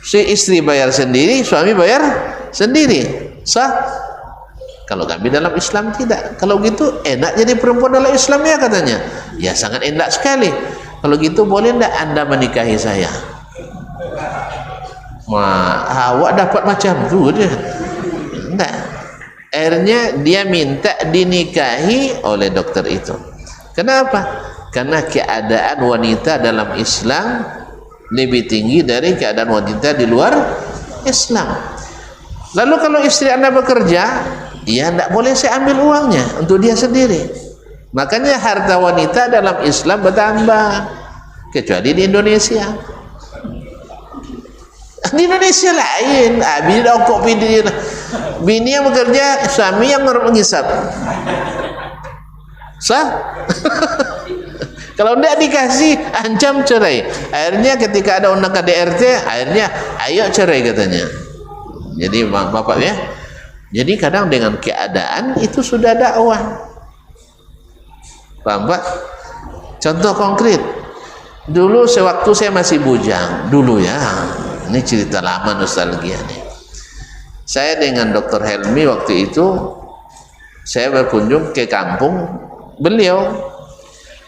si istri bayar sendiri, suami bayar sendiri. Sah? Kalau kami dalam Islam tidak. Kalau gitu enak jadi perempuan dalam Islam ya katanya. Ya sangat enak sekali. Kalau gitu boleh enggak Anda menikahi saya? Awak dapat macam tu dia. Enggak. Akhirnya dia minta dinikahi oleh dokter itu. Kenapa? Karena keadaan wanita dalam Islam lebih tinggi dari keadaan wanita di luar Islam. Lalu kalau istri Anda bekerja, ya tidak boleh saya ambil uangnya untuk dia sendiri. Makanya harta wanita dalam Islam bertambah, kecuali di Indonesia. Di Indonesia lain, bini rokok bini yang bekerja, suami yang menghisap. Sah? Kalau tidak dikasih, ancam cerai. Akhirnya ketika ada undang KDRT, akhirnya ayo cerai katanya. Jadi bapak ya. Jadi kadang dengan keadaan itu sudah dakwah. Paham Pak? Contoh konkret. Dulu sewaktu saya masih bujang, dulu ya. Ini cerita lama nostalgia nih. Saya dengan Dr. Helmi waktu itu saya berkunjung ke kampung beliau.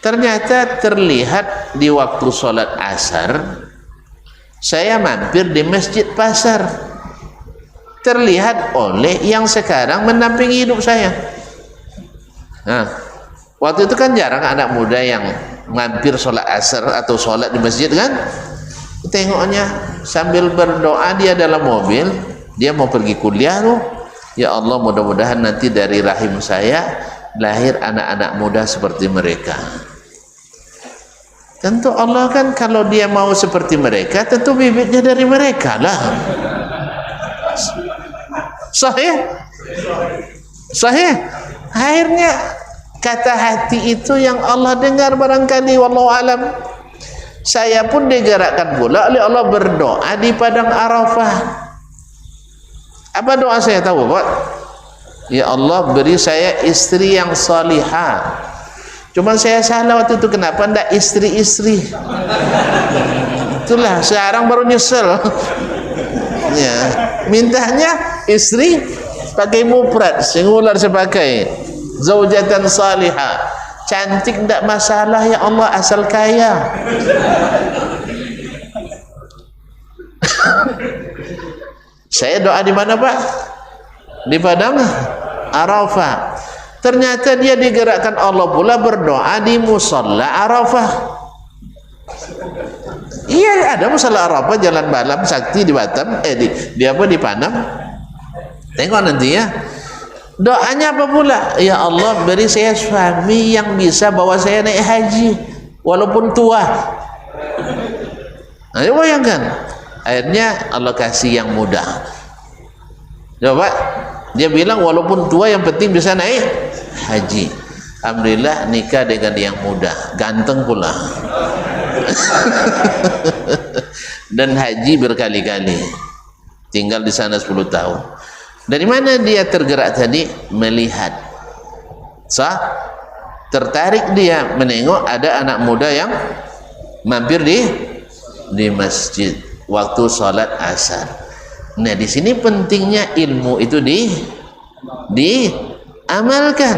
Ternyata terlihat di waktu sholat asar saya mampir di masjid pasar, terlihat oleh yang sekarang mendampingi hidup saya. Nah, waktu itu kan jarang anak muda yang mampir sholat asar atau sholat di masjid kan. Tengoknya sambil berdoa dia dalam mobil, dia mau pergi kuliah loh. Ya Allah, mudah-mudahan nanti dari rahim saya lahir anak-anak muda seperti mereka. Tentu Allah kan kalau dia mau seperti mereka, tentu bibitnya dari mereka lah. Sahih? Sahih? Akhirnya kata hati itu yang Allah dengar barangkali, wallahu alam. Saya pun digerakkan pula oleh Allah berdoa di padang Arafah. Apa doa saya tahu Pak? Ya Allah, beri saya istri yang salihah. Cuma saya salah waktu itu, kenapa ndak istri-istri? Itulah sekarang baru nyesel. Ya, mintanya istri pakai mufrad, singular sebagai zaujatan salihah. Cantik ndak masalah ya Allah, asal kaya. Saya doa di mana Pak? Di padang Arafah. Ternyata dia digerakkan Allah pula berdoa di musalla Arafah. Iya, ada musalla Arafah Jalan Balam Sakti di Batam, di apa di Panam. Tengok nanti ya. Doanya apa pula? Ya Allah, beri saya suami yang bisa bawa saya naik haji walaupun tua. Nah, bayangkan. Akhirnya Allah kasih yang mudah. Coba dia bilang walaupun tua yang penting bisa naik haji. Alhamdulillah nikah dengan yang muda, ganteng pula. Dan haji berkali-kali. Tinggal di sana 10 tahun. Dari mana dia tergerak tadi? Melihat. Tertarik dia menengok ada anak muda yang mampir di masjid waktu sholat asar. Nah, di sini pentingnya ilmu itu diamalkan.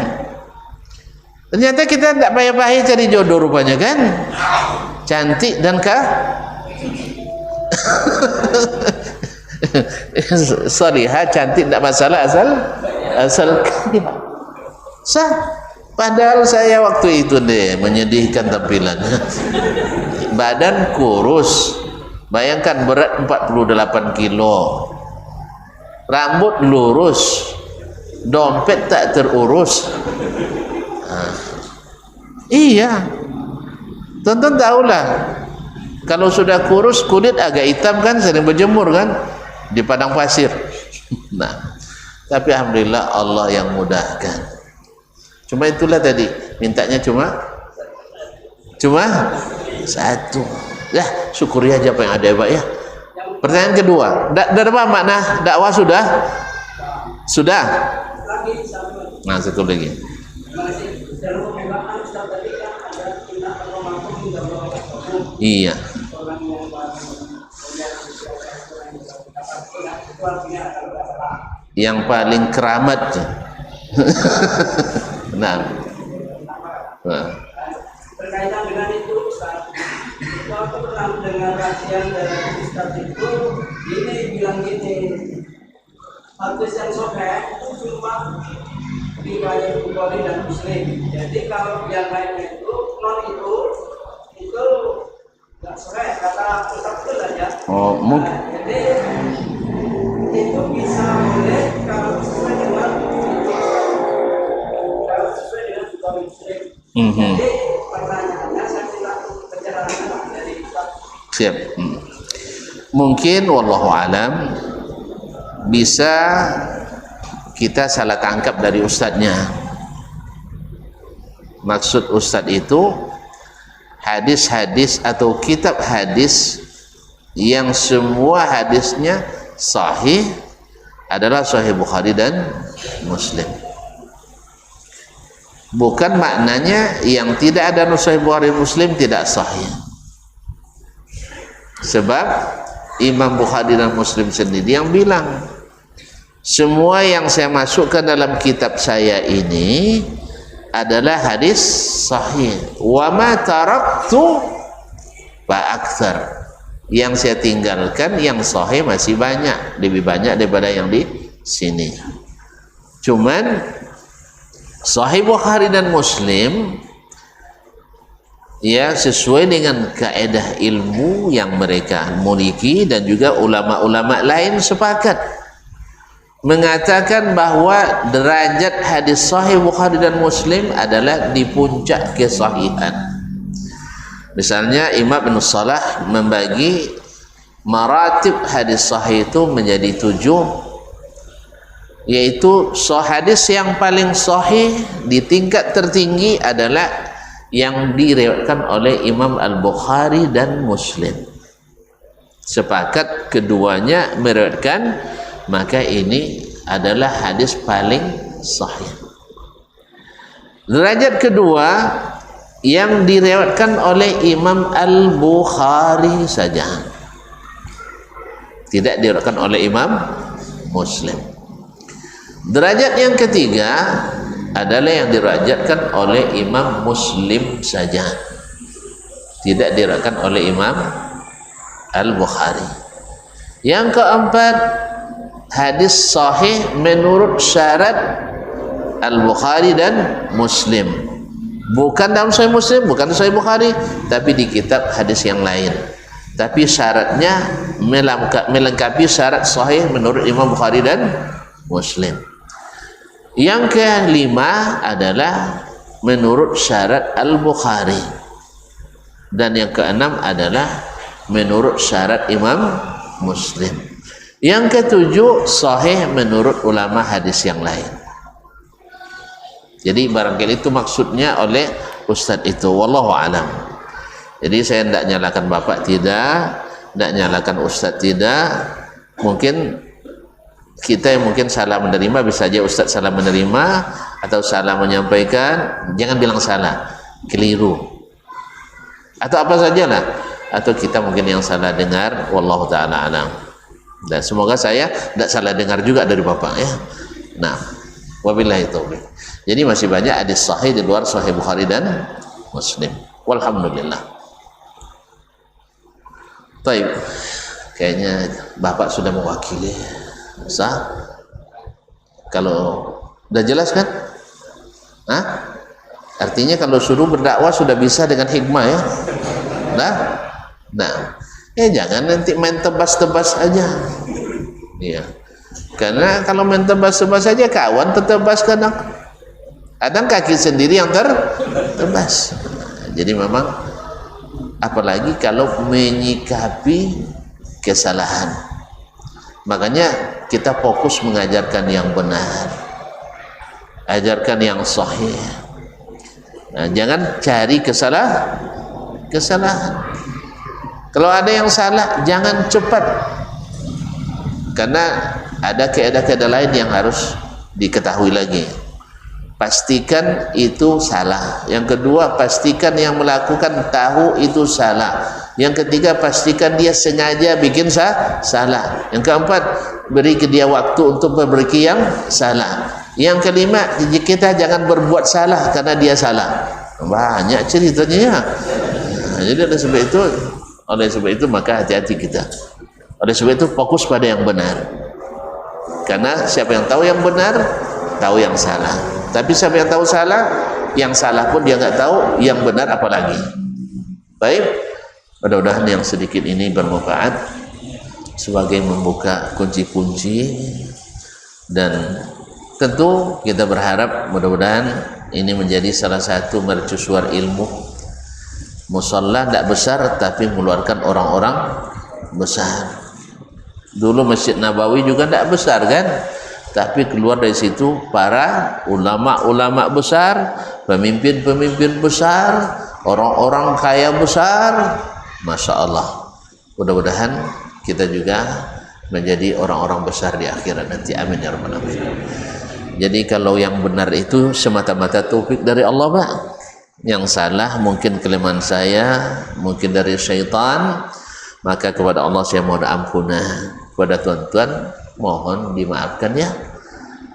Ternyata kita tidak payah-payah cari jodoh rupanya kan, cantik dan salihah, cantik tidak masalah, asal sah. Padahal saya waktu itu menyedihkan tampilannya. Badan kurus, bayangkan berat 48 kilo, rambut lurus, dompet tak terurus. Iya, tonton tahulah kalau sudah kurus kulit agak hitam kan, sering berjemur kan di padang pasir. Nah, tapi alhamdulillah Allah yang mudahkan. Cuma itulah tadi mintanya cuma satu. Ya, syukuri aja apa yang ada ya Pak ya. Pertanyaan kedua, dari apa makna dakwah sudah? Nah, satu lagi. Iya. Yang paling keramat Nah, nah. Berkaitan dengan itu Ustaz, waktu pernah dengar kajian dari Ustaz itu, ini bilang gini, hadis yang sahih itu cuma riwayat Bukhari dan Muslim. Jadi kalau yang lain itu non itu nggak sahih, kata Ustaz itu lah ya. Oh, mungkin. Jadi itu bisa boleh kalau sesuai dengan Bukhari Muslim. Jadi pertanyaannya saya minta pencerahan dari Ustaz. Siap. Mungkin wallahu alam bisa kita salah tangkap dari ustadznya. Maksud ustadz itu hadis-hadis atau kitab hadis yang semua hadisnya sahih adalah sahih Bukhari dan Muslim. Bukan maknanya yang tidak ada sahih Bukhari Muslim tidak sahih. Sebab Imam Bukhari dan Muslim sendiri yang bilang, semua yang saya masukkan dalam kitab saya ini adalah hadis sahih. Wa ma taraktu fa aktsar. Yang saya tinggalkan yang sahih masih banyak, lebih banyak daripada yang di sini. Cuman Sahih Bukhari dan Muslim ya sesuai dengan kaedah ilmu yang mereka miliki, dan juga ulama-ulama lain sepakat mengatakan bahwa derajat hadis Sahih Bukhari dan Muslim adalah di puncak kesahihan. Misalnya Imam Ibn Salah membagi maratib hadis sahih itu menjadi 7, yaitu hadis yang paling sahih di tingkat tertinggi adalah yang diriwayatkan oleh Imam Al-Bukhari dan Muslim. Sepakat keduanya meriwayatkan, maka ini adalah hadis paling sahih. Derajat kedua yang diriwayatkan oleh Imam Al-Bukhari saja, tidak diriwayatkan oleh Imam Muslim. Derajat yang ketiga adalah yang diriwayatkan oleh Imam Muslim saja, tidak diriwayatkan oleh Imam Al-Bukhari. Yang keempat, hadis sahih menurut syarat Al-Bukhari dan Muslim, bukan dalam Sahih Muslim, bukan Sahih Bukhari, tapi di kitab hadis yang lain, tapi syaratnya melengkapi syarat sahih menurut Imam Bukhari dan Muslim. Yang kelima adalah menurut syarat Al-Bukhari, dan yang keenam adalah menurut syarat Imam Muslim. Yang ketujuh sahih menurut ulama hadis yang lain. Jadi barangkali itu maksudnya oleh ustadz itu, wallahu alam. Jadi saya tidak nyalakan bapak, tidak nyalakan ustadz, tidak. Mungkin kita yang mungkin salah menerima, bisa aja ustadz salah menerima atau salah menyampaikan, jangan bilang salah, keliru atau apa sajalah, atau kita mungkin yang salah dengar, wallahu taala alam. Dan semoga saya tidak salah dengar juga dari bapak ya. Nah, wabillahi taufiq. Jadi masih banyak hadis sahih di luar Sahih Bukhari dan Muslim. Walhamdulillah. Baik, kayaknya bapak sudah mewakili. Sah? Kalau udah jelas kan? Hah? Artinya kalau suruh berdakwah sudah bisa dengan hikmah ya. Nah, jangan nanti main tebas-tebas aja. Iya. Karena kalau main tebas-tebas saja kawan tertebas kadang kaki sendiri yang tertebas. Jadi memang apalagi kalau menyikapi kesalahan. Makanya kita fokus mengajarkan yang benar, ajarkan yang sahih. Nah, jangan cari kesalahan. Kalau ada yang salah jangan cepat, karena ada keadaan lain yang harus diketahui lagi. Pastikan itu salah. Yang kedua, pastikan yang melakukan tahu itu salah. Yang ketiga, pastikan dia sengaja bikin salah. Yang keempat, beri ke dia waktu untuk memperbaiki yang salah. Yang kelima, kita jangan berbuat salah karena dia salah. Banyak ceritanya ya. Jadi oleh sebab itu maka hati-hati kita. Oleh sebab itu fokus pada yang benar. Karena siapa yang tahu yang benar, tahu yang salah. Tapi siapa yang tahu salah, yang salah pun dia nggak tahu, yang benar apalagi. Baik, mudah-mudahan yang sedikit ini bermanfaat sebagai membuka kunci-kunci, dan tentu kita berharap mudah-mudahan ini menjadi salah satu mercusuar ilmu. Musalla tidak besar tapi mengeluarkan orang-orang besar. Dulu Masjid Nabawi juga tidak besar kan, tapi keluar dari situ para ulama-ulama besar, pemimpin-pemimpin besar, orang-orang kaya besar. Masya Allah, mudah-mudahan kita juga menjadi orang-orang besar di akhirat nanti. Amin ya rabbal alamin. Jadi kalau yang benar itu semata-mata taufik dari Allah, Pak. Yang salah mungkin kelemahan saya, mungkin dari syaitan, maka kepada Allah saya mohon ampunan. Kepada tuan-tuan mohon dimaafkan ya.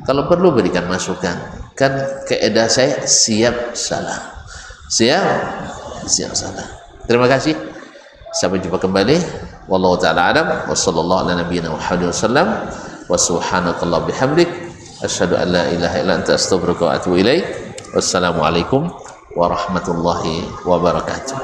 Kalau perlu berikan masukan. Kan kaidah saya siap salah. Siap salah. Terima kasih. Sampai jumpa kembali. Wallahu ta'ala alam. Wa sallallahu ala nabiyyina Muhammad wasallam. Wa subhanakallah bihamdik. Asyhadu an la ilaha illa anta astaghfiruka wa atubu ilaik. Wassalamualaikum warahmatullahi wabarakatuh.